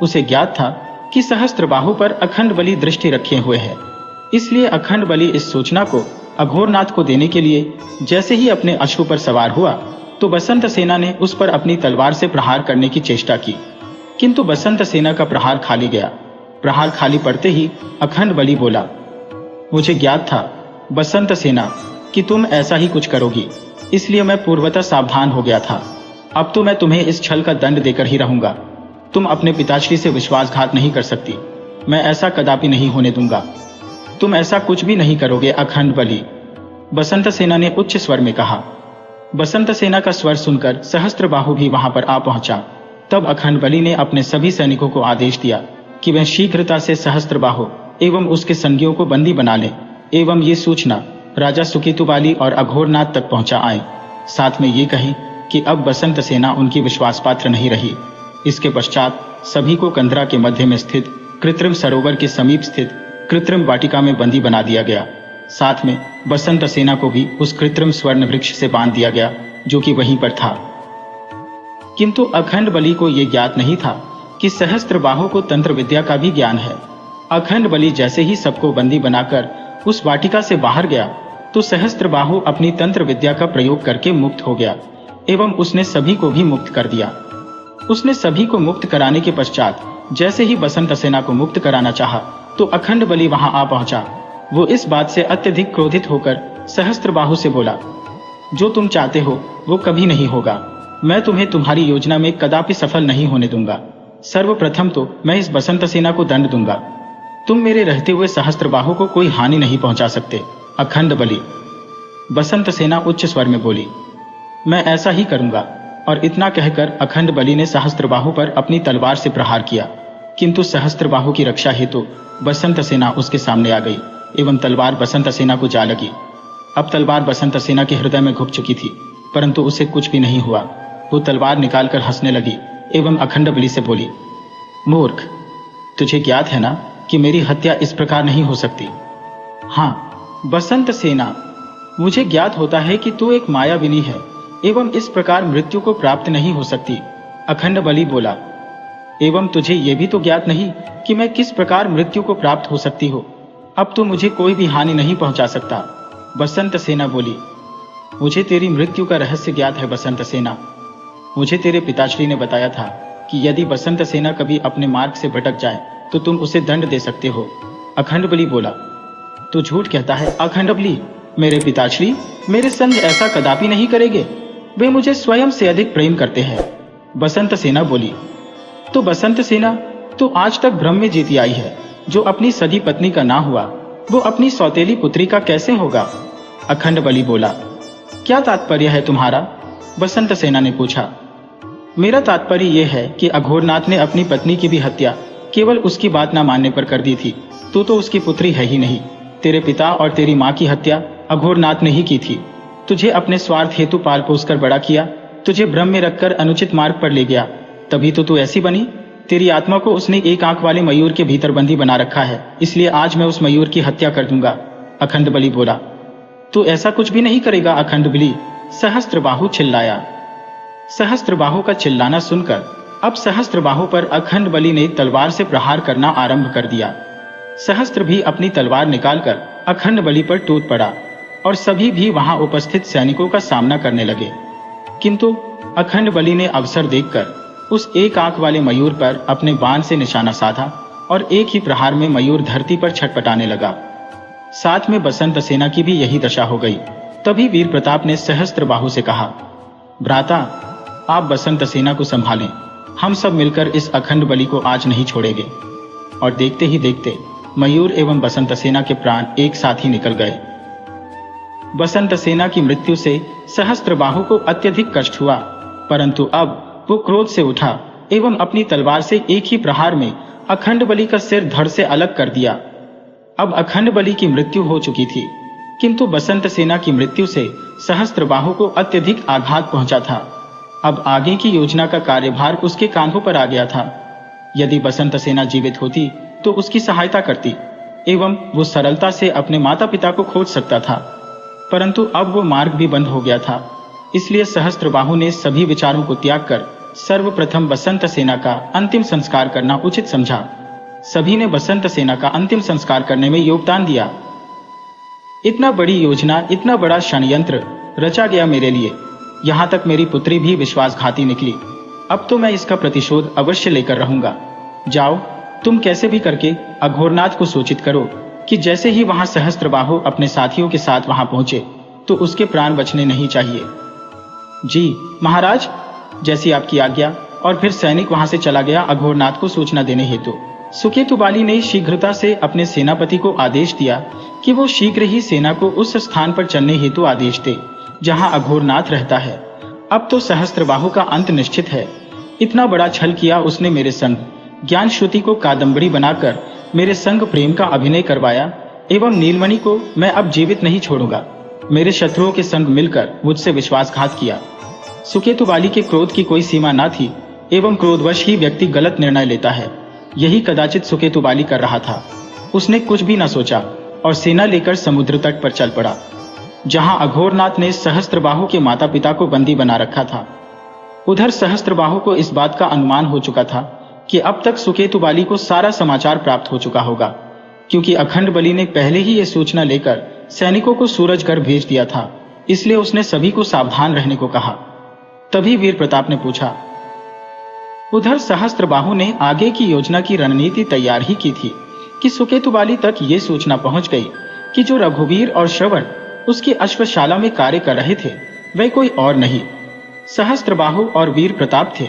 उसे ज्ञात था कि सहस्त्रबाहु पर अखंड बलि दृष्टि रखे हुए है, इसलिए अखंड बलि इस सूचना को अघोरनाथ को देने के लिए जैसे ही अपने अश्व पर सवार हुआ तो बसंत सेना ने उस पर अपनी तलवार से प्रहार करने की चेष्टा की, किंतु बसंत सेना का प्रहार खाली गया। प्रहार खाली पड़ते ही अखंड बलि बोला। मुझे ज्ञात था बसंत सेना, कि तुम ऐसा ही कुछ करोगी, इसलिए मैं पूर्वतः सावधान हो गया था। अब तो मैं तुम्हें इस छल का दंड देकर ही रहूंगा। तुम अपने पिताश्री से विश्वासघात नहीं कर सकती, मैं ऐसा कदापि नहीं होने दूंगा। तुम ऐसा कुछ भी नहीं करोगे अखंड बलि, बसंत सेना ने उच्च स्वर में कहा। बसंत सेना का स्वर सुनकर सहस्त्रबाहु भी वहां पर आ पहुंचा। तब अखंड बलि ने अपने सभी सैनिकों को आदेश दिया कि वह शीघ्रता से सहस्त्रबाहु एवं उसके संगियों को बंदी बना ले एवं ये सूचना राजा सुकेतुबाली और अघोरनाथ तक पहुंचा आए। साथ में ये कहें कि अब बसंत सेना उनकी विश्वास पात्र नहीं रही। इसके पश्चात सभी को कंधरा के मध्य में स्थित कृत्रिम सरोवर के समीप स्थित कृत्रिम वाटिका में बंदी बना दिया गया। साथ में बसंत सेना को भी उस कृत्रिम स्वर्ण वृक्ष से बांध दिया गया जो कि वहीं पर था। किंतु अखंड बलि को यह ज्ञात नहीं था कि सहस्त्रबाहु को तंत्र विद्या का भी ज्ञान है। अखंड बलि जैसे ही सबको बंदी बनाकर उस वाटिका से बाहर गया तो सहस्त्रबाहु अपनी तंत्र विद्या का प्रयोग करके मुक्त हो गया एवं उसने सभी को भी मुक्त कर दिया। उसने सभी को मुक्त कराने के पश्चात जैसे ही बसंत सेना को मुक्त कराना चाहा तो अखंड बलि वहां आ पहुंचा। वो इस बात से अत्यधिक क्रोधित होकर सहस्त्रबाहु से बोला, जो तुम चाहते हो वो कभी नहीं होगा। मैं तुम्हें तुम्हारी योजना में कदापि सफल नहीं होने दूंगा। सर्वप्रथम तो मैं इस बसंत सेना को दंड दूंगा। तुम मेरे रहते हुए सहस्त्रबाहु को कोई हानि नहीं पहुंचा सकते अखंड बलि, बसंत सेना उच्च स्वर में बोली। मैं ऐसा ही करूंगा। और इतना कहकर अखंड बलि ने सहस्त्रबाहु पर अपनी तलवार से प्रहार किया, किंतु सहस्त्रबाहु की रक्षा हेतु बसंत सेना उसके सामने आ गई एवं तलवार बसंत सेना को जा लगी। अब तलवार बसंत सेना के हृदय में घुप चुकी थी, परंतु उसे कुछ भी नहीं हुआ। वो तलवार निकालकर हंसने लगी एवं अखंड बलि से बोली, मूर्ख, तुझे ज्ञात है ना कि मेरी हत्या इस प्रकार नहीं हो सकती। हाँ बसंत सेना, मुझे ज्ञात होता है कि तू एक मायाविनी है एवं इस प्रकार मृत्यु को प्राप्त नहीं हो सकती। अखंड बलि बोला, एवं तुझे यह भी तो ज्ञात नहीं कि मैं किस प्रकार मृत्यु को प्राप्त हो सकती हो। अब तो मुझे कोई भी हानि नहीं पहुंचा सकता। बसंत सेना बोली, मुझे तेरी मृत्यु का रहस्य ज्ञात है बसंत सेना। मुझे तेरे पिताश्री ने बताया था कि यदि बसंत सेना कभी अपने मार्ग से भटक जाए तो तुम उसे दंड दे सकते हो। अखंड बलि बोला, तू झूठ कहता है अखंड बलि, मेरे पिताश्री मेरे संग ऐसा कदापि नहीं करेंगे। वे मुझे स्वयं से अधिक प्रेम करते हैं। बसंत सेना बोली, तो बसंत सेना तो आज तक भ्रम में जीती आई है। जो अपनी सगी पत्नी का ना हुआ वो अपनी सौतेली पुत्री का कैसे होगा। अखंड बलि बोला, क्या तात्पर्य है तुम्हारा। बसंत सेना ने पूछा, मेरा तात्पर्य यह है कि अघोरनाथ ने अपनी पत्नी की भी हत्या केवल उसकी बात ना मानने पर कर दी थी। तू तो उसकी पुत्री है ही नहीं। तेरे पिता और तेरी माँ की हत्या अघोरनाथ ने ही की थी। तुझे अपने स्वार्थ हेतु पाल पोस कर बड़ा किया, तुझे भ्रम में रखकर अनुचित मार्ग पर ले गया, तभी तो तू ऐसी बनी। तेरी आत्मा को उसने एक आंख वाले मयूर के भीतर बंदी बना रखा है, इसलिए आज मैं उस मयूर की हत्या कर दूंगा। अखंड बलि बोला, तू ऐसा कुछ भी नहीं करेगा अखंड बलि, सहस्त्रबाहु चिल्लाया। सहस्त्रबाहु का चिल्लाना सुनकर अब सहस्त्रबाहु पर अखंड बलि ने तलवार से प्रहार करना आरंभ कर दिया। सहस्त्र भी अपनी तलवार निकालकर अखंड बलि पर टूट पड़ा और सभी भी वहां उपस्थित सैनिकों का सामना करने लगे। किंतु अखंड बलि ने अवसर देखकर उस एक आंख वाले मयूर पर अपने बाण से निशाना साधा और एक ही प्रहार में मयूर धरती पर छटपटाने लगा। साथ में बसंत सेना की भी यही दशा हो गई। तभी वीर प्रताप ने सहस्त्रबाहु से कहा, भ्राता, आप बसंत सेना को संभालें, हम सब मिलकर इस अखंड बलि को आज नहीं छोड़ेंगे। और देखते ही देखते मयूर एवं बसंत सेना के प्राण एक साथ ही निकल गए। बसंत सेना की मृत्यु से सहस्त्रबाहु को अत्यधिक कष्ट हुआ, परंतु अब वो क्रोध से उठा एवं अपनी तलवार से एक ही प्रहार में अखंड बलि का सिर धड़ से अलग कर दिया। अब अखंड बलि की मृत्यु हो चुकी थी, किंतु बसंत सेना की मृत्यु से सहस्त्रबाहु को अत्यधिक आघात पहुंचा था। अब आगे की योजना का कार्यभार उसके कांधों पर आ गया था। यदि बसंत सेना जीवित होती तो उसकी सहायता करती एवं वो सरलता से अपने माता पिता को खोज सकता था, परंतु अब वो मार्ग भी बंद हो गया था। इसलिए सहस्त्रबाहु ने सभी विचारों को त्याग कर सर्वप्रथम बसंत सेना का अंतिम संस्कार करना उचित समझा। सभी ने बसंत सेना का अंतिम संस्कार करने में योगदान दिया। इतना बड़ी योजना, इतना बड़ा षड्यंत्र रचा गया मेरे लिए, यहां तक मेरी पुत्री भी विश्वासघाती निकली। अब तो मैं इसका प्रतिशोध अवश्य लेकर रहूंगा। जाओ, तुम कैसे भी करके अघोरनाथ को सूचित करो कि जैसे ही वहां सहस्त्रबाहु अपने साथियों के साथ वहां पहुंचे तो उसके प्राण बचने नहीं चाहिए। जी महाराज, जैसी आपकी आज्ञा। और फिर सैनिक वहां से चला गया अघोरनाथ को सूचना देने हेतु। सुकेतुबाली ने शीघ्रता से अपने सेनापति को आदेश दिया कि वो शीघ्र ही सेना को उस स्थान पर चलने हेतु आदेश दे जहां अघोरनाथ रहता है। अब तो सहस्त्रबाहु का अंत निश्चित है। इतना बड़ा छल किया उसने मेरे संग, ज्ञानश्रुति को कादम्बरी बनाकर मेरे संग प्रेम का अभिनय करवाया, एवं नीलमणि को मैं अब जीवित नहीं छोड़ूंगा। मेरे शत्रुओं के संग मिलकर मुझसे विश्वासघात किया। सुकेतुबाली के क्रोध की कोई सीमा न थी, एवं क्रोधवश ही व्यक्ति गलत निर्णय लेता है। यही कदाचित सुकेतुबाली कर रहा था। उसने कुछ भी न सोचा और सेना लेकर समुद्र तट पर चल पड़ा, जहां अघोरनाथ ने सहस्त्रबाहु के माता पिता को बंदी बना रखा था। उधर सहस्त्रबाहु को इस बात का अनुमान हो चुका था कि अब तक सुकेतुबाली को सारा समाचार प्राप्त हो चुका होगा, क्योंकि अखंड बली ने पहले ही यह सूचना लेकर सैनिकों को सूरजगढ़ भेज दिया था। इसलिए उसने सभी को सावधान रहने को कहा। तभी वीर प्रताप ने पूछा। उधर सहस्त्रबाहु ने आगे की योजना की रणनीति तैयार ही की थी कि सुकेतुबाली तक ये सूचना पहुंच गई कि जो रघुवीर और श्रवण उसकी अश्वशाला में कार्य कर रहे थे वे कोई और नहीं, सहस्त्रबाहु और वीर प्रताप थे।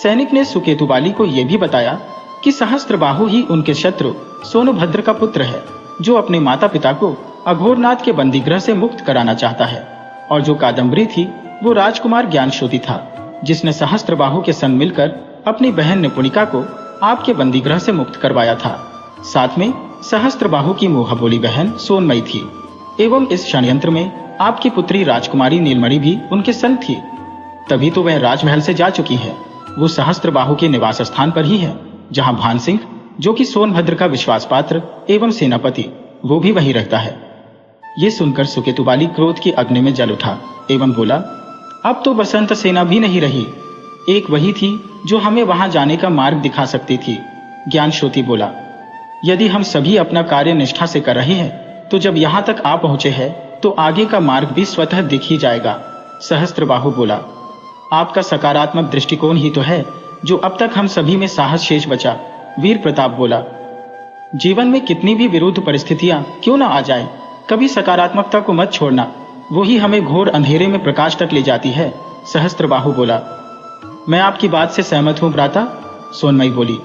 सैनिक ने सुकेतुबाली को यह भी बताया कि सहस्त्रबाहु ही उनके शत्रु सोनभद्र का पुत्र है, जो अपने माता पिता को अघोरनाथ के बंदीगृह से मुक्त कराना चाहता है, और जो कादम्बरी थी वो राजकुमार ज्ञानश्रुति था, जिसने सहस्त्रबाहु के संग मिलकर अपनी बहन निपुणिका को आपके बंदीगृह से मुक्त करवाया था। साथ में सहस्त्रबाहु की मोहबोली बहन सोनमयी थी, एवं इस षड्यंत्र में आपकी पुत्री राजकुमारी नीलमणि भी उनके संग थी। तभी तो वह राजमहल से जा चुकी है। वो सहस्त्रबाहु के निवास स्थान पर ही है, जहां भान सिंह, जो कि सोनभद्र का विश्वास पात्र एवं सेनापति, वो भी वहीं रहता है। ये सुनकर सुकेतुबाली क्रोध की अग्नि में जल उठा एवं बोला, अब तो बसंत सेना भी नहीं रही, एक वही थी जो हमें वहां जाने का मार्ग दिखा सकती थी। ज्ञानश्रुति बोला, यदि हम सभी अपना कार्य निष्ठा से कर रहे हैं तो जब यहाँ तक आ पहुंचे हैं तो आगे का मार्ग भी स्वतः दिख ही जाएगा। सहस्त्रबाहु बोला, आपका सकारात्मक दृष्टिकोण ही तो है जो अब तक हम सभी में साहस शेष बचा। वीर प्रताप बोला, जीवन में कितनी भी विरुद्ध परिस्थितियां क्यों ना आ जाए, कभी सकारात्मकता को मत छोड़ना, वो ही हमें घोर अंधेरे में प्रकाश तक ले जाती है। सहस्त्रबाहु बोला, मैं आपकी बात से सहमत हूं भ्राता। सोनमयी बोली,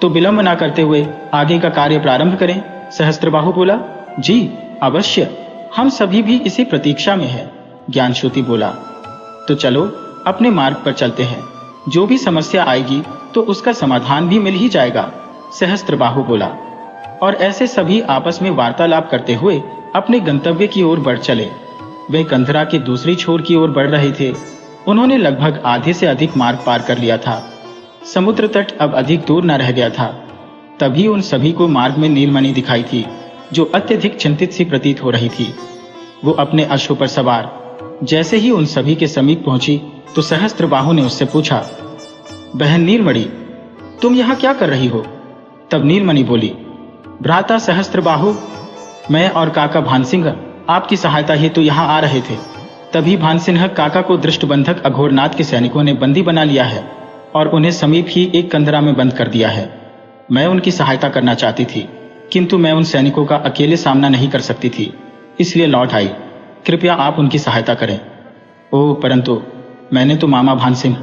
तो विलंब ना करते हुए आगे का कार्य प्रारंभ करें। सहस्त्रबाहु बोला, जी अवश्य, हम सभी भी इसी प्रतीक्षा में हैं। ज्ञानश्रुति बोला, तो चलो अपने मार्ग पर चलते हैं, जो भी समस्या आएगी तो उसका समाधान भी मिल ही जाएगा। सहस्त्रबाहु बोला, और ऐसे सभी आपस में वार्तालाप करते हुए अपने गंतव्य की ओर बढ़ चले। वे कंधरा के दूसरी छोर की ओर बढ़ रहे थे। उन्होंने लगभग आधे से अधिक मार्ग पार कर लिया था। समुद्र तट अब अधिक दूर न रह गया था। तभी उन सभी को मार्ग में नीलमणि दिखाई थी, जो अत्यधिक चिंतित सी प्रतीत हो रही थी। वो अपने अश्व पर सवार जैसे ही उन सभी के समीप पहुंची तो सहस्त्रबाहु ने उससे पूछा, बहन नीलमणि, तुम यहाँ क्या कर रही हो? तब नीलमणि बोली, भ्राता सहस्त्रबाहु, मैं और काका भानसिंह आपकी सहायता हेतु यहाँ आ रहे थे। तभी भानसिंह काका को दृष्टबंधक अघोरनाथ के सैनिकों ने बंदी बना लिया है और उन्हें समीप ही एक कंदरा में बंद कर दिया है। मैं उनकी सहायता करना चाहती थी, किंतु मैं उन सैनिकों का अकेले सामना नहीं कर सकती थी, इसलिए लौट आई। कृपया आप उनकी सहायता करें। ओह, परंतु मैंने तो मामा भानसिंह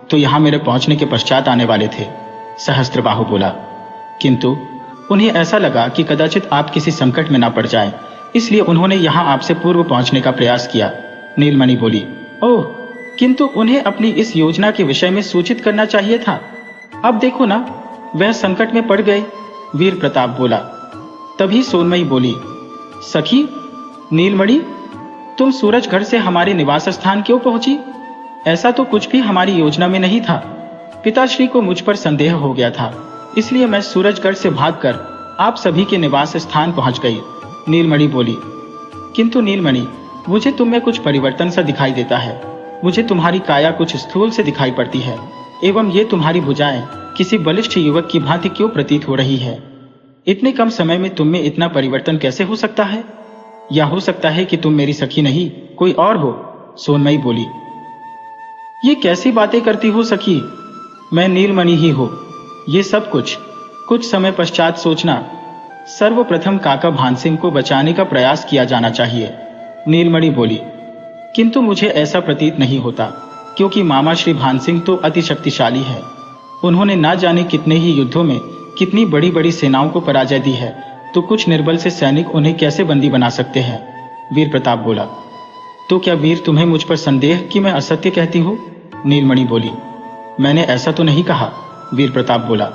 तो यहाँ मेरे पहुंचने के पश्चात आने वाले थे। सहस्त्रबाहु बोला, किंतु उन्हें ऐसा लगा कि कदाचित आप किसी संकट में ना पड़ जाएं, इसलिए उन्होंने यहाँ आपसे पूर्व पहुंचने का प्रयास किया। नीलमणि बोली, ओह, किंतु उन्हें अपनी इस योजना के विषय में सूचित करना चाहिए था। अब देखो ना, वह संकट में पड़ गए। वीर प्रताप बोला। तभी सोनमयी बोली, सखी नीलमणि, तुम सूरजगढ़ से हमारे निवास स्थान क्यों पहुंची? ऐसा तो कुछ भी हमारी योजना में नहीं था। पिताश्री को मुझ पर संदेह हो गया था, इसलिए मैं सूरजगढ़ से भागकर आप सभी के निवास स्थान पहुंच गई। नीलमणि बोली, किंतु नीलमणि, मुझे तुम में कुछ परिवर्तन सा दिखाई देता है। मुझे तुम्हारी काया कुछ स्थूल से दिखाई पड़ती है, एवं ये तुम्हारी भुजाएं किसी बलिष्ठ युवक की भांति क्यों प्रतीत हो रही है? इतने कम समय में तुम में इतना परिवर्तन कैसे हो सकता है? या हो सकता है कि तुम मेरी सखी नहीं कोई और हो? सोनमयी बोली, ये कैसी बातें करती हो सखी, मैं नीलमणि ही हो। ये सब कुछ समय पश्चात सोचना। सर्वप्रथम काका भानसिंह को बचाने का प्रयास किया जाना चाहिए। नीलमणि बोली, किंतु मुझे ऐसा प्रतीत नहीं होता, क्योंकि मामा श्री भानसिंह तो अति शक्तिशाली है। उन्होंने ना जाने कितने ही युद्धों में कितनी बड़ी बड़ी सेनाओं को पराजय दी है, तो कुछ निर्बल से सैनिक उन्हें कैसे बंदी बना सकते हैं? वीर प्रताप बोला। तो क्या वीर तुम्हें मुझ पर संदेह कि मैं असत्य कहती हूँ? नीलमणि बोली, मैंने ऐसा तो नहीं कहा। वीर प्रताप बोला,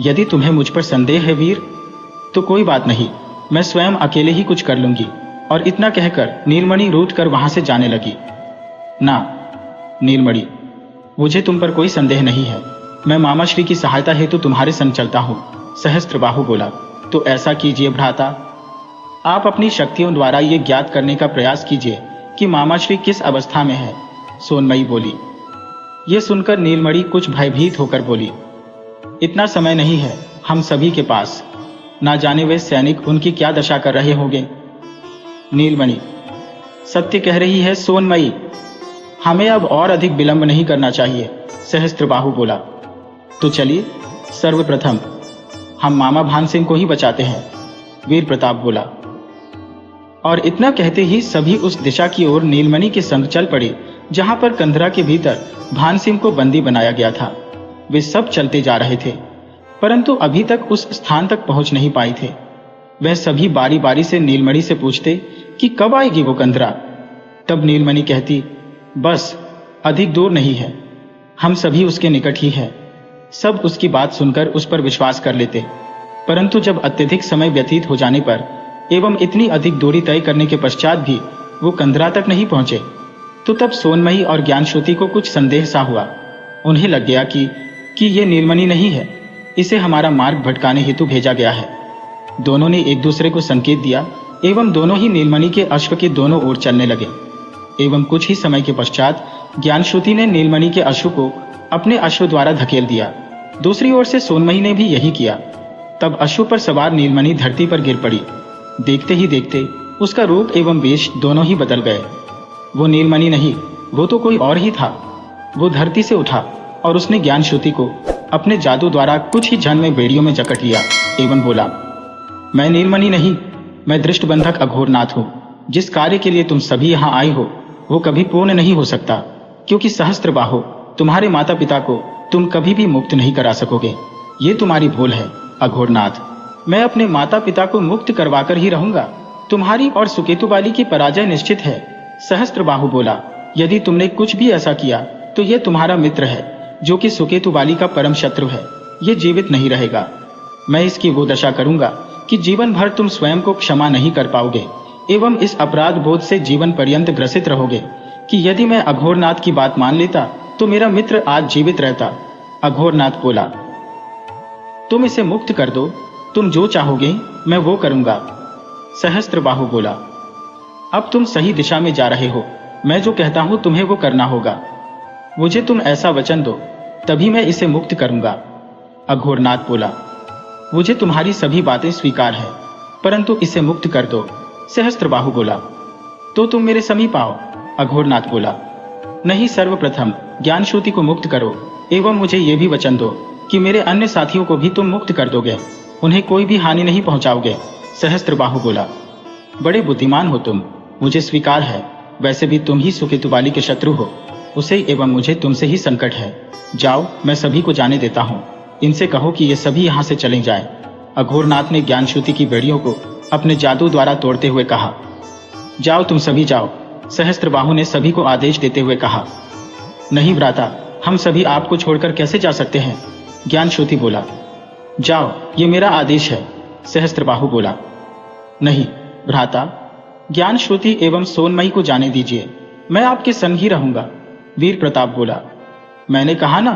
यदि तुम्हें मुझ पर संदेह है वीर, तो कोई बात नहीं, मैं स्वयं अकेले ही कुछ कर लूंगी। और इतना कहकर नीलमणि रूठ कर वहां से जाने लगी। ना नीलमणि, मुझे तुम पर कोई संदेह नहीं है, मैं मामा श्री की सहायता हेतु तुम्हारे संग चलता हूँ। सहस्त्रबाहु बोला, तो ऐसा कीजिए भ्राता, आप अपनी शक्तियों द्वारा ये ज्ञात करने का प्रयास कीजिए कि मामा श्री किस अवस्था में है। सोनमयी बोली। ये सुनकर नीलमणि कुछ भयभीत होकर बोली, इतना समय नहीं है हम सभी के पास, ना जाने वे सैनिक उनकी क्या दशा कर रहे होंगे। नीलमणि, सत्य कह रही है सोनमयी, हमें अब और अधिक विलंब नहीं करना चाहिए। सहस्त्रबाहु बोला, तो चलिए सर्वप्रथम हम मामा भानसिंह को ही बचाते हैं। वीर प्रताप बोला। और इतना कहते ही सभी उस दिशा की ओर नीलमणि के संग चल पड़े जहां पर कंधरा के भीतर भानसिंह को बंदी बनाया गया था। वे सब चलते जा रहे थे, परंतु अभी तक उस स्थान तक पहुंच नहीं पाए थे। वह सभी बारी बारी से नीलमणि से पूछते कि कब आएगी वो कंधरा। तब नीलमणि कहती, बस अधिक दूर नहीं है, हम सभी उसके निकट ही है। सब उसकी बात सुनकर उस पर विश्वास कर लेते, परंतु जब अत्यधिक समय व्यतीत हो जाने पर एवं इतनी अधिक दूरी तय करने के पश्चात भी वो कंधरा तक नहीं पहुंचे, तो तब सोनमयी और ज्ञानश्रुति को कुछ संदेह सा हुआ। उन्हें लग गया कि ये नीलमणि नहीं है, इसे हमारा मार्ग भटकाने हेतु भेजा गया है। दोनों ने एक दूसरे को संकेत दिया एवं दोनों ही नीलमणि के अश्व के दोनों ओर चलने लगे। एवं कुछ ही समय के पश्चात ज्ञानश्रुति ने नीलमणि के अश्व को अपने अश्व द्वारा धकेल दिया। दूसरी ओर से सोनमयी ने भी यही किया। तब अश्व पर सवार नीलमणि धरती पर गिर पड़ी। देखते ही देखते उसका रूप एवं वेश दोनों ही बदल गए। वो नीलमणि नहीं, वो तो कोई और ही था। वो धरती से उठा और उसने ज्ञानश्रुति को अपने जादू द्वारा कुछ ही क्षण में बेड़ियों में जकड़ लिया एवं बोला, मैं नीलमणि नहीं, मैं दृष्टबंधक अघोरनाथ हूँ। जिस कार्य के लिए तुम सभी यहाँ आए हो वो कभी पूर्ण नहीं हो सकता, क्योंकि सहस्त्रबाहु तुम्हारे माता पिता को तुम कभी भी मुक्त नहीं करा सकोगे। ये तुम्हारी भूल है अघोरनाथ। मैं अपने माता पिता को मुक्त करवाकर ही रहूंगा। तुम्हारी और सुकेतु बाली की पराजय निश्चित है। सहस्त्रबाहु बोला, यदि तुमने कुछ भी ऐसा किया तो ये तुम्हारा मित्र है जो कि सुकेतु बाली का परम शत्रु है। ये जीवित नहीं रहेगा। मैं इसकी वो दशा करूंगा कि जीवन भर तुम स्वयं को क्षमा नहीं कर पाओगे एवं इस अपराध बोध से जीवन पर्यंत ग्रसित रहोगे कि यदि मैं अघोरनाथ की बात मान लेता तो मेरा मित्र आज जीवित रहता। अघोरनाथ बोला, तुम इसे मुक्त कर दो, तुम जो चाहोगे मैं वो करूंगा। सहस्त्रबाहु बोला, अब तुम सही दिशा में जा रहे हो, मैं जो कहता हूं तुम्हें वो करना होगा। मुझे तुम ऐसा वचन दो, तभी मैं इसे मुक्त करूंगा। अघोरनाथ बोला, मुझे तुम्हारी सभी बातें स्वीकार है, परंतु इसे मुक्त कर दो। सहस्त्रबाहु बोला, तो तुम मेरे समीप आओ। अघोरनाथ बोला, नहीं, सर्वप्रथम ज्ञानश्रुति को मुक्त करो एवं मुझे ये भी वचन दो कि मेरे अन्य साथियों को भी तुम मुक्त कर दोगे, उन्हें कोई भी हानि नहीं पहुंचाओगे। सहस्त्रबाहु बोला, बड़े बुद्धिमान हो तुम, मुझे स्वीकार है। वैसे भी तुम ही सुकेतु बाली के शत्रु हो, उसे एवं मुझे तुमसे ही संकट है। जाओ, मैं सभी को जाने देता हूँ। इनसे कहो कि ये सभी यहाँ से चले जाएं। अघोरनाथ ने ज्ञानश्रुति की बेड़ियों को अपने जादू द्वारा तोड़ते हुए कहा, जाओ तुम सभी जाओ। सहस्त्रबाहु ने सभी को आदेश देते हुए कहा, नहीं भ्राता, हम सभी आपको छोड़कर कैसे जा सकते हैं। ज्ञानश्रुति बोला, जाओ, ये मेरा आदेश है। सहस्त्रबाहु बोला, नहीं भ्राता, ज्ञानश्रुति एवं सोनमयी को जाने दीजिए, मैं आपके संग ही रहूंगा। वीर प्रताप बोला, मैंने कहा ना,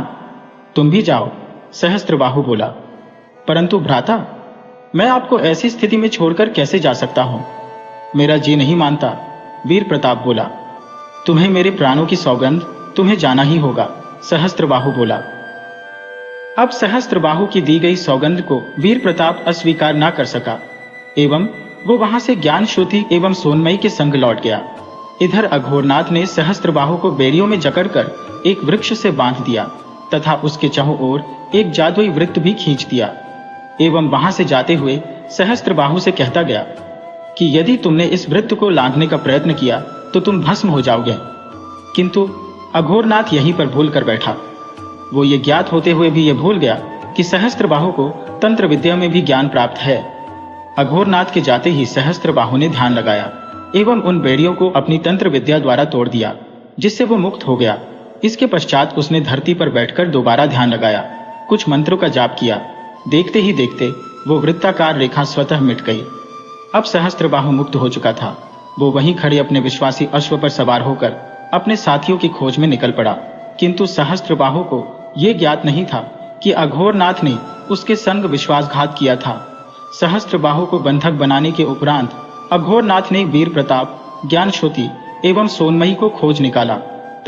तुम भी जाओ। सहस्त्रबाहु बोला, परंतु भ्राता, मैं आपको ऐसी स्थिति में छोड़कर कैसे जा सकता हूं, मेरा जी नहीं मानता। वीर प्रताप बोला, तुम्हें मेरे प्राणों की सौगंध, तुम्हें जाना ही होगा। सहस्त्रबाहु बोला। अब सहस्त्रबाहु की दी गई सौगंध को वीर प्रताप अस्वीकार ना कर सका एवं वो वहां से ज्ञानश्रुति एवं सोनमयी के संग लौट गया। इधर अघोरनाथ ने सहस्त्रबाहु को बेड़ियों में जकड़कर एक वृक्ष से बांध दिया तथा उसके चारों ओर एक जादुई वृत्त भी खींच दिया एवं वहां से जाते हुए सहस्त्रबाहु से कहता गया, कि यदि तुमने इस वृत्त को लांघने का प्रयत्न किया तो तुम भस्म हो जाओगे। किंतु अघोरनाथ यहीं पर भूल कर बैठा। वो ये ज्ञात होते हुए भी ये भूल गया कि सहस्त्रबाहु को तंत्र विद्या में भी ज्ञान प्राप्त है। अघोरनाथ के जाते ही सहस्त्रबाहु ने ध्यान लगाया एवं उन बेड़ियों को अपनी तंत्र विद्या द्वारा तोड़ दिया, जिससे वो मुक्त हो गया। इसके पश्चात उसने धरती पर बैठकर दोबारा ध्यान लगाया, कुछ मंत्रों का जाप किया। देखते ही देखते वो वृत्ताकार रेखा स्वतः मिट गई। अब सहस्त्रबाहु मुक्त हो चुका था। वो वहीं खड़े अपने विश्वासी अश्व पर सवार होकर अपने साथियों की खोज में निकल पड़ा। किंतु सहस्त्रबाहु को ये ज्ञात नहीं था कि अघोरनाथ ने उसके संग विश्वासघात किया था। सहस्त्रबाहु को बंधक बनाने के उपरांत अघोरनाथ ने वीर प्रताप, ज्ञानश्योति एवं सोनमयी को खोज निकाला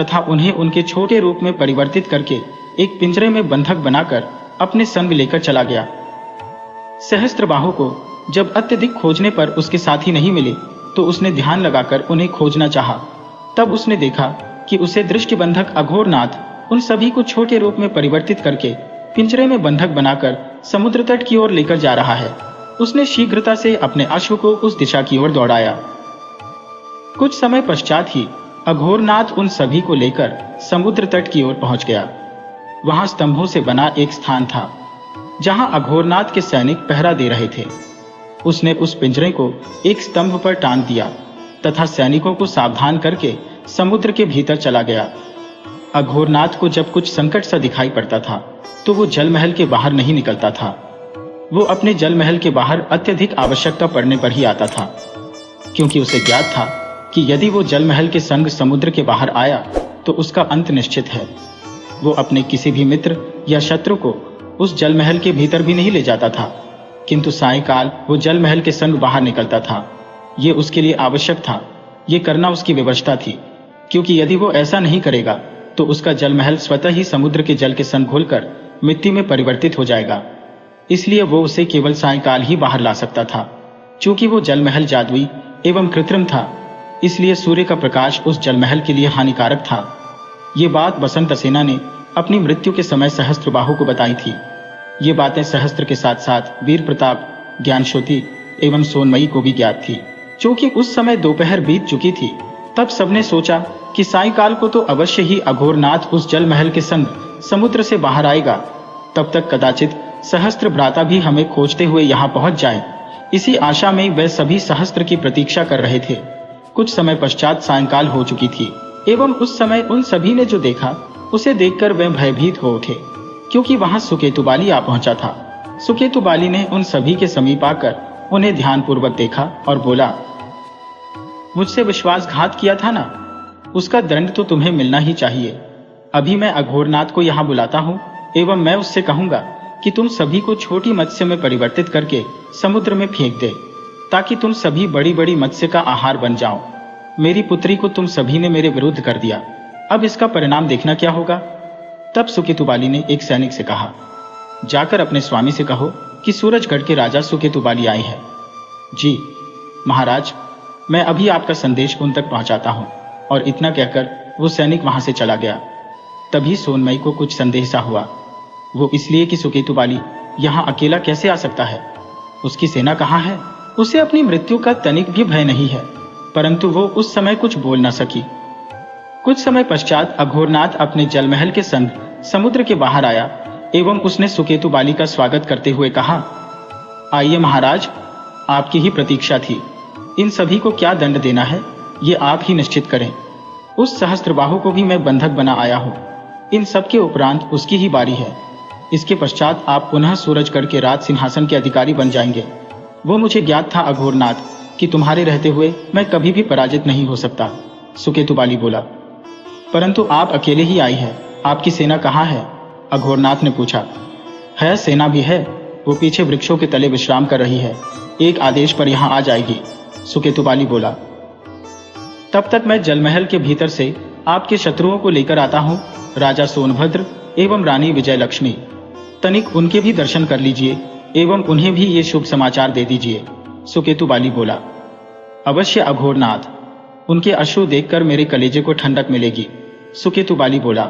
तथा उन्हें उनके छोटे रूप में परिवर्तित करके एक पिंजरे में बंधक बनाकर अपने संग लेकर चला गया। सहस्त्रबाहु को जब अत्यधिक खोजने पर उसके साथी नहीं मिले तो उसने ध्यान लगाकर उन्हें खोजना चाहा। तब उसने देखा कि उसे दृष्टिबंधक अघोरनाथ उन सभी को छोटे रूप में परिवर्तित करके पिंजरे में बंधक बनाकर समुद्र तट की ओर लेकर जा रहा है। उसने शीघ्रता से अपने अश्व को उस दिशा की ओर दौड़ाया। कुछ समय पश्चात ही अघोरनाथ उन सभी को लेकर समुद्र तट की ओर पहुंच गया। वहां स्तंभों से बना एक स्थान था जहां अघोरनाथ के सैनिक पहरा दे रहे थे। उसने उस पिंजरे को एक स्तंभ पर टांग दिया तथा सैनिकों को सावधान करके समुद्र के भीतर चला गया। अघोरनाथ को जब कुछ संकट सा दिखाई पड़ता था तो वो जल महल के बाहर नहीं निकलता था। वो अपने जल महल के बाहर अत्यधिक आवश्यकता पड़ने पर ही आता था, क्योंकि उसे ज्ञात था कि यदि वो जल महल के संग समुद्र के बाहर आया तो उसका अंत निश्चित है। वो अपने किसी भी मित्र या शत्रु को उस जल महल के भीतर भी नहीं ले जाता था, किंतु सायंकाल वो जल महल के संग बाहर निकलता था। ये उसके लिए आवश्यक था, ये करना उसकी व्यवस्था थी, क्योंकि यदि वो ऐसा नहीं करेगा तो उसका जल महल स्वतः ही समुद्र के जल के संग घुलकर मिट्टी में परिवर्तित हो जाएगा। इसलिए वो उसे केवल सायंकाल ही बाहर ला सकता था। चूंकि वो जल महल जादुई एवं कृत्रिम था, इसलिए सूर्य का प्रकाश उस जल महल के लिए हानिकारक था। ये बात बसंतसेना ने अपनी मृत्यु के समय सहस्त्रबाहु को बताई थी। ये बातें सहस्त्र के साथ साथ वीर प्रताप, ज्ञानश्योति एवं सोनमयी को भी ज्ञात थी। चूंकि उस समय दोपहर बीत चुकी थी, तब सबने सोचा कि सायंकाल को तो अवश्य ही अघोरनाथ उस जल महल के संग समुद्र से बाहर आएगा। तब तक कदाचित सहस्त्र भ्राता भी हमें खोजते हुए यहाँ पहुंच जाए। इसी आशा में वे सभी सहस्त्र की प्रतीक्षा कर रहे थे। कुछ समय पश्चात सायंकाल हो चुकी थी एवं उस समय उन सभी ने जो देखा उसे देखकर वे भयभीत हो उठे, क्योंकि वहां सुकेतुबाली आ पहुंचा था। सुकेतुबाली ने उन सभी के समीप आकर उन्हें ध्यानपूर्वक देखा और बोला, मुझसे विश्वासघात किया था ना, उसका दंड तो तुम्हें मिलना ही चाहिए। अभी मैं अघोरनाथ को यहाँ बुलाता हूँ एवं मैं उससे कहूंगा कि तुम सभी को छोटी मत्स्य में परिवर्तित करके समुद्र में फेंक दे, ताकि तुम सभी बड़ी बड़ी मत्स्य का आहार बन जाओ। मेरी पुत्री को तुम सभी ने मेरे विरुद्ध कर दिया, अब इसका परिणाम देखना क्या होगा। तब सुकेतुबाली ने एक सैनिक से कहा, जाकर अपने स्वामी से कहो कि सूरजगढ़ के राजा सुकेतुबाली आए हैं। जी महाराज, मैं अभी आपका संदेश उन तक पहुंचाता हूं। और इतना कहकर वो सैनिक वहां से चला गया। तभी सोनमयी को कुछ संदेह सा हुआ। वो इसलिए कि सुकेतुबाली यहाँ अकेला कैसे आ सकता है, उसकी सेना कहाँ है। उसे अपनी मृत्यु का तनिक भी भय नहीं है, परंतु वो उस समय कुछ बोल न सकी। कुछ समय पश्चात अघोरनाथ अपने जलमहल के संग समुद्र के बाहर आया एवं उसने सुकेतुबाली का स्वागत करते हुए कहा, आइए महाराज, आपकी ही प्रतीक्षा थी। इन सभी को क्या दंड देना है, ये आप ही निश्चित करें। उस सहस्त्रबाहु को भी मैं बंधक बना आया हूँ। इन सब के उपरांत उसकी ही बारी है। इसके पश्चात आप पुनः सूरजगढ़ के राज सिंहासन के अधिकारी बन जाएंगे। वो मुझे ज्ञात था अघोरनाथ कि तुम्हारे रहते हुए मैं कभी भी पराजित नहीं हो सकता। सुकेतुबाली बोला, परंतु आप अकेले ही आई है, आपकी सेना कहाँ है? अघोरनाथ ने पूछा। है, सेना भी है, वो पीछे वृक्षों के तले विश्राम कर रही है, एक आदेश पर यहाँ आ जाएगी। सुकेतुबाली बोला, तब तक मैं जलमहल के भीतर से आपके शत्रुओं को लेकर आता हूँ, राजा सोनभद्र एवं रानी विजयलक्ष्मी। तनिक उनके भी दर्शन कर लीजिए एवं उन्हें भी ये शुभ समाचार दे दीजिए। सुकेतुबाली बोला, अवश्य अघोरनाथ, उनके अश्रु देखकर मेरे कलेजे को ठंडक मिलेगी। सुकेतुबाली बोला।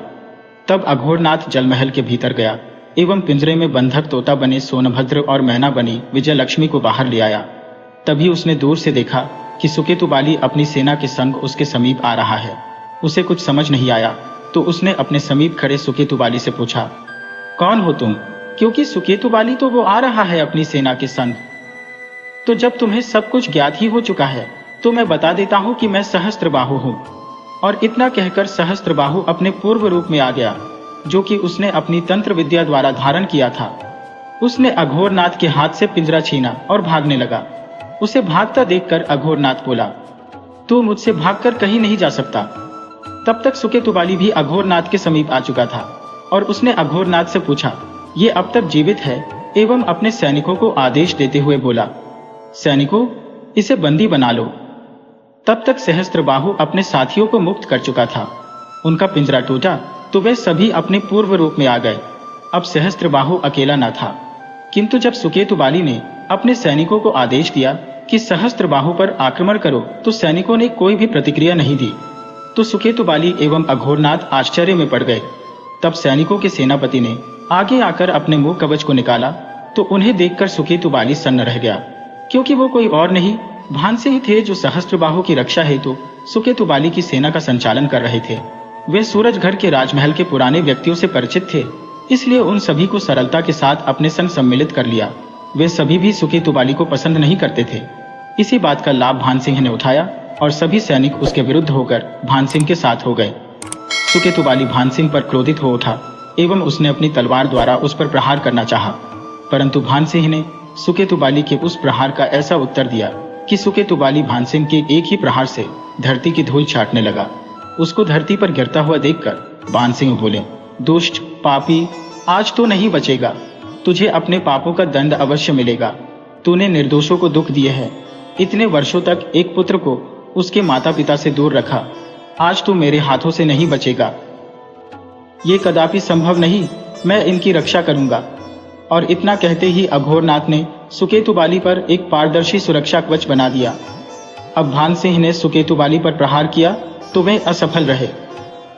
तब अघोरनाथ जलमहल के भीतर गया एवं पिंजरे में बंधक तोता बने सोनभद्र और मैना बनी विजयलक्ष्मी को बाहर ले आया। तभी उसने दूर से देखा कि सुकेतु बाली अपनी सेना के संग उसके समीप आ रहा है। उसे कुछ समझ नहीं आया तो उसने अपने समीप खड़े सुकेतु बाली से पूछा, कौन हो तुम? क्योंकि सुकेतु बाली तो वो आ रहा है अपनी सेना के संग। तो जब तुम्हें सब कुछ ज्ञात ही हो चुका है तो मैं बता देता हूं कि मैं सहस्त्रबाहु हूं। और इतना कहकर सहस्त्रबाहु अपने पूर्व रूप में आ गया, जो कि उसने अपनी तंत्र विद्या द्वारा धारण किया था। उसने अघोरनाथ के हाथ से पिंजरा छीना और भागने लगा। उसे भागता देखकर अघोरनाथ बोला, तू मुझसे भागकर कहीं नहीं जा सकता। तब तक सुकेतु बाली भी अघोरनाथ के समीप आ चुका था और उसने अघोरनाथ से पूछा, ये अब तक जीवित है? एवं अपने सैनिकों को आदेश देते हुए बोला, सैनिकों, इसे बंदी बना लो। तब तक सहस्त्रबाहु अपने साथियों को मुक्त कर चुका था। उनका पिंजरा टूटा तो वे सभी अपने पूर्व रूप में आ गए। अब सहस्त्रबाहु अकेला न था, किंतु जब सुकेतु बाली ने अपने सैनिकों को आदेश दिया कि सहस्त्रबाहु पर आक्रमण करो तो सैनिकों ने कोई भी प्रतिक्रिया नहीं दी। तो सुकेतु बाली एवं अघोरनाथ आश्चर्य में पड़ गए। तब सैनिकों के सेनापति ने आगे आकर अपने मुंह कवच को निकाला तो उन्हें देखकर सुकेतु बाली सन्न रह गया, क्योंकि वो कोई और नहीं भानसिंह थे, जो सहस्त्रबाहु की रक्षा हेतु सुकेतु बाली की सेना का संचालन कर रहे थे। वे सूरजगढ़ के राजमहल के पुराने व्यक्तियों से परिचित थे, इसलिए उन सभी को सरलता के साथ अपने संग सम्मिलित कर लिया। वे सभी भी सुकेतु बाली को पसंद नहीं करते थे। इसी बात का लाभ भानसिंह ने उठाया और सभी सैनिक उसके विरुद्ध होकर भानसिंह के साथ हो गए। सुकेतु बाली भानसिंह पर क्रोधित हो उठा एवं उसने अपनी तलवार द्वारा उस पर प्रहार करना चाहा, परंतु भानसिंह ने सुकेतु बाली के उस प्रहार का ऐसा उत्तर दिया कि सुकेतु बाली भानसिंह के एक ही प्रहार से धरती की धूल चाटने लगा। उसको धरती पर गिरता हुआ देखकर भानसिंह बोले, दुष्ट पापी, आज तो नहीं बचेगा। तुझे अपने पापों का दंड अवश्य मिलेगा। तूने निर्दोषों को दुख दिए है। इतने वर्षों तक एक पुत्र को उसके माता पिता से दूर रखा, आज तू मेरे हाथों से नहीं बचेगा। ये कदापि संभव नहीं, मैं इनकी रक्षा करूंगा। और इतना कहते ही अघोरनाथ ने सुकेतु बाली पर एक पारदर्शी सुरक्षा कवच बना दिया। अब भानसिंह ने सुकेतु बाली पर प्रहार किया तो वे असफल रहे।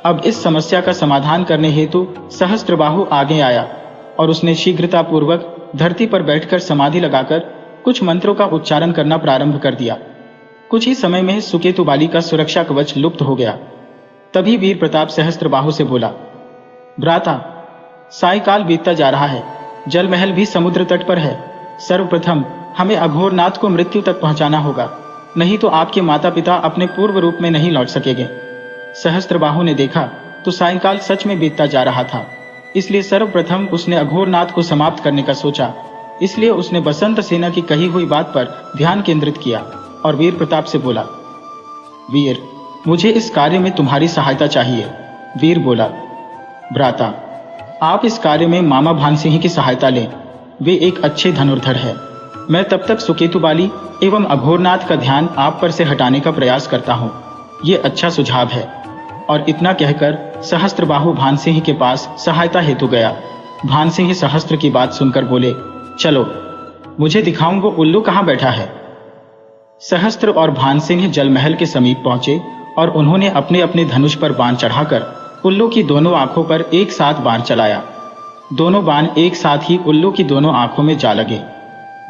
अब इस समस्या का समाधान करने हेतु सहस्त्रबाहु आगे आया और उसने शीघ्रतापूर्वक धरती पर बैठकर समाधि लगाकर कुछ मंत्रों का उच्चारण करना प्रारंभ कर दिया। कुछ ही समय में सुकेतु बाली का सुरक्षा कवच लुप्त हो गया। तभी वीर प्रताप सहस्त्रबाहु से बोला, भ्राता, सायकाल बीतता जा रहा है, जल महल भी समुद्र तट पर है। सर्वप्रथम हमें अघोरनाथ को मृत्यु तक पहुंचाना होगा, नहीं तो आपके माता पिता अपने पूर्व रूप में नहीं लौट सकेंगे। सहस्त्रबाहु ने देखा तो सायंकाल सच में बीतता जा रहा था, इसलिए सर्वप्रथम उसने अघोरनाथ को समाप्त करने का सोचा। इसलिए उसने बसंत सेना की कही हुई बात पर ध्यान केंद्रित किया और वीर प्रताप से बोला, वीर, मुझे इस कार्य में तुम्हारी सहायता चाहिए। वीर बोला, भ्राता, आप इस कार्य में मामा भानसिंह की सहायता लें, वे एक अच्छे धनुर्धर है। मैं तब तक सुकेतु बाली एवं अघोरनाथ का ध्यान आप पर से हटाने का प्रयास करता हूँ। ये अच्छा सुझाव है। और इतना कहकर सहस्त्रबाहु भानसिंह के पास सहायता हेतु गया। भानसिंह सहस्त्र की बात सुनकर बोले, चलो मुझे दिखाऊं वो उल्लू कहाँ बैठा है। सहस्त्र और भानसिंह जलमहल के समीप पहुंचे और उन्होंने अपने अपने धनुष पर बाण चढ़ाकर उल्लू की दोनों आंखों पर एक साथ बाण चलाया। दोनों बाण एक साथ ही उल्लू की दोनों आंखों में जा लगे।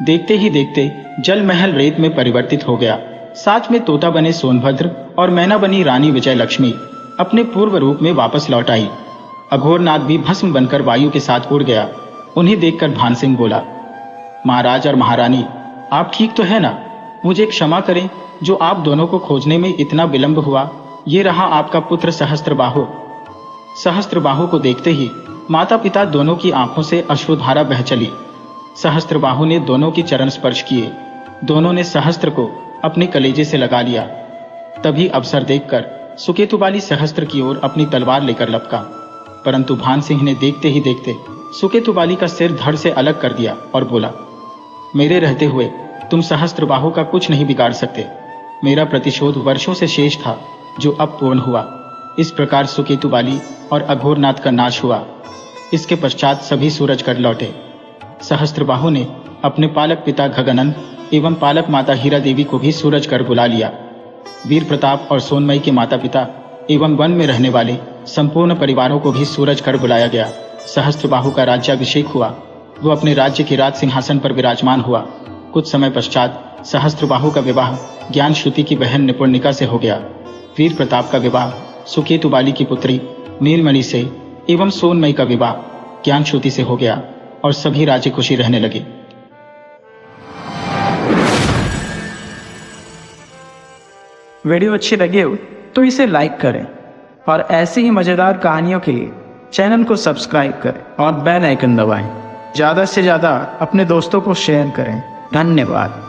देखते ही देखते जलमहल रेत में परिवर्तित हो गया। साथ में तोता बने सोनभद्र और मैना बनी रानी विजय लक्ष्मी अपने पूर्व रूप में वापस लौट आई। अघोरनाथ भी भस्म बनकर वायु के साथ उड़ गया। उन्हें देखकर भानसिंह बोला, महाराज और महारानी, आप ठीक तो है ना? मुझे क्षमा करें जो आप दोनों को खोजने में इतना विलंब हुआ। ये रहा आपका पुत्र सहस्त्रबाहु। सहस्त्रबाहु को देखते ही माता पिता दोनों की आंखों से अश्रुधारा बह चली। सहस्त्रबाहु ने दोनों की चरण स्पर्श किए। दोनों ने सहस्त्र को अपने कलेजे से लगा लिया। तभी अवसर देखकर सुकेतु बाली सहस्त्र की ओर अपनी तलवार लेकर लपका, परंतु भानसिंह ने देखते ही देखते सुकेतु बाली का सिर धड़ से अलग कर दिया और बोला, मेरे रहते हुए तुम सहस्त्रबाहु का कुछ नहीं बिगाड़ सकते। मेरा प्रतिशोध वर्षों से शेष था, जो अब पूर्ण हुआ। इस प्रकार सुकेतु बाली और अघोरनाथ का नाश हुआ। इसके पश्चात सभी सूरजगढ़ लौटे। सहस्त्रबाहु ने अपने पालक पिता गगनन एवं पालक माता हीरा देवी को भी सूरजगढ़ बुला लिया। वीर प्रताप और सोनमयी के माता पिता एवं वन में रहने वाले संपूर्ण परिवारों को भी सूरजगढ़ बुलाया गया। सहस्त्रबाहु का राज्याभिषेक हुआ। वो अपने राज्य के राज सिंहासन पर विराजमान हुआ। कुछ समय पश्चात सहस्त्रबाहु का विवाह ज्ञानश्रुति की बहन निपुणिका से हो गया। वीर प्रताप का विवाह सुकेतु बाली की पुत्री नीलमणि से एवं सोनमयी का विवाह ज्ञानश्रुति से हो गया और सभी राजी खुशी रहने लगे। वीडियो अच्छी लगी हो तो इसे लाइक करें और ऐसी ही मज़ेदार कहानियों के लिए चैनल को सब्सक्राइब करें और बेल आइकन दबाएं। ज़्यादा से ज़्यादा अपने दोस्तों को शेयर करें। धन्यवाद।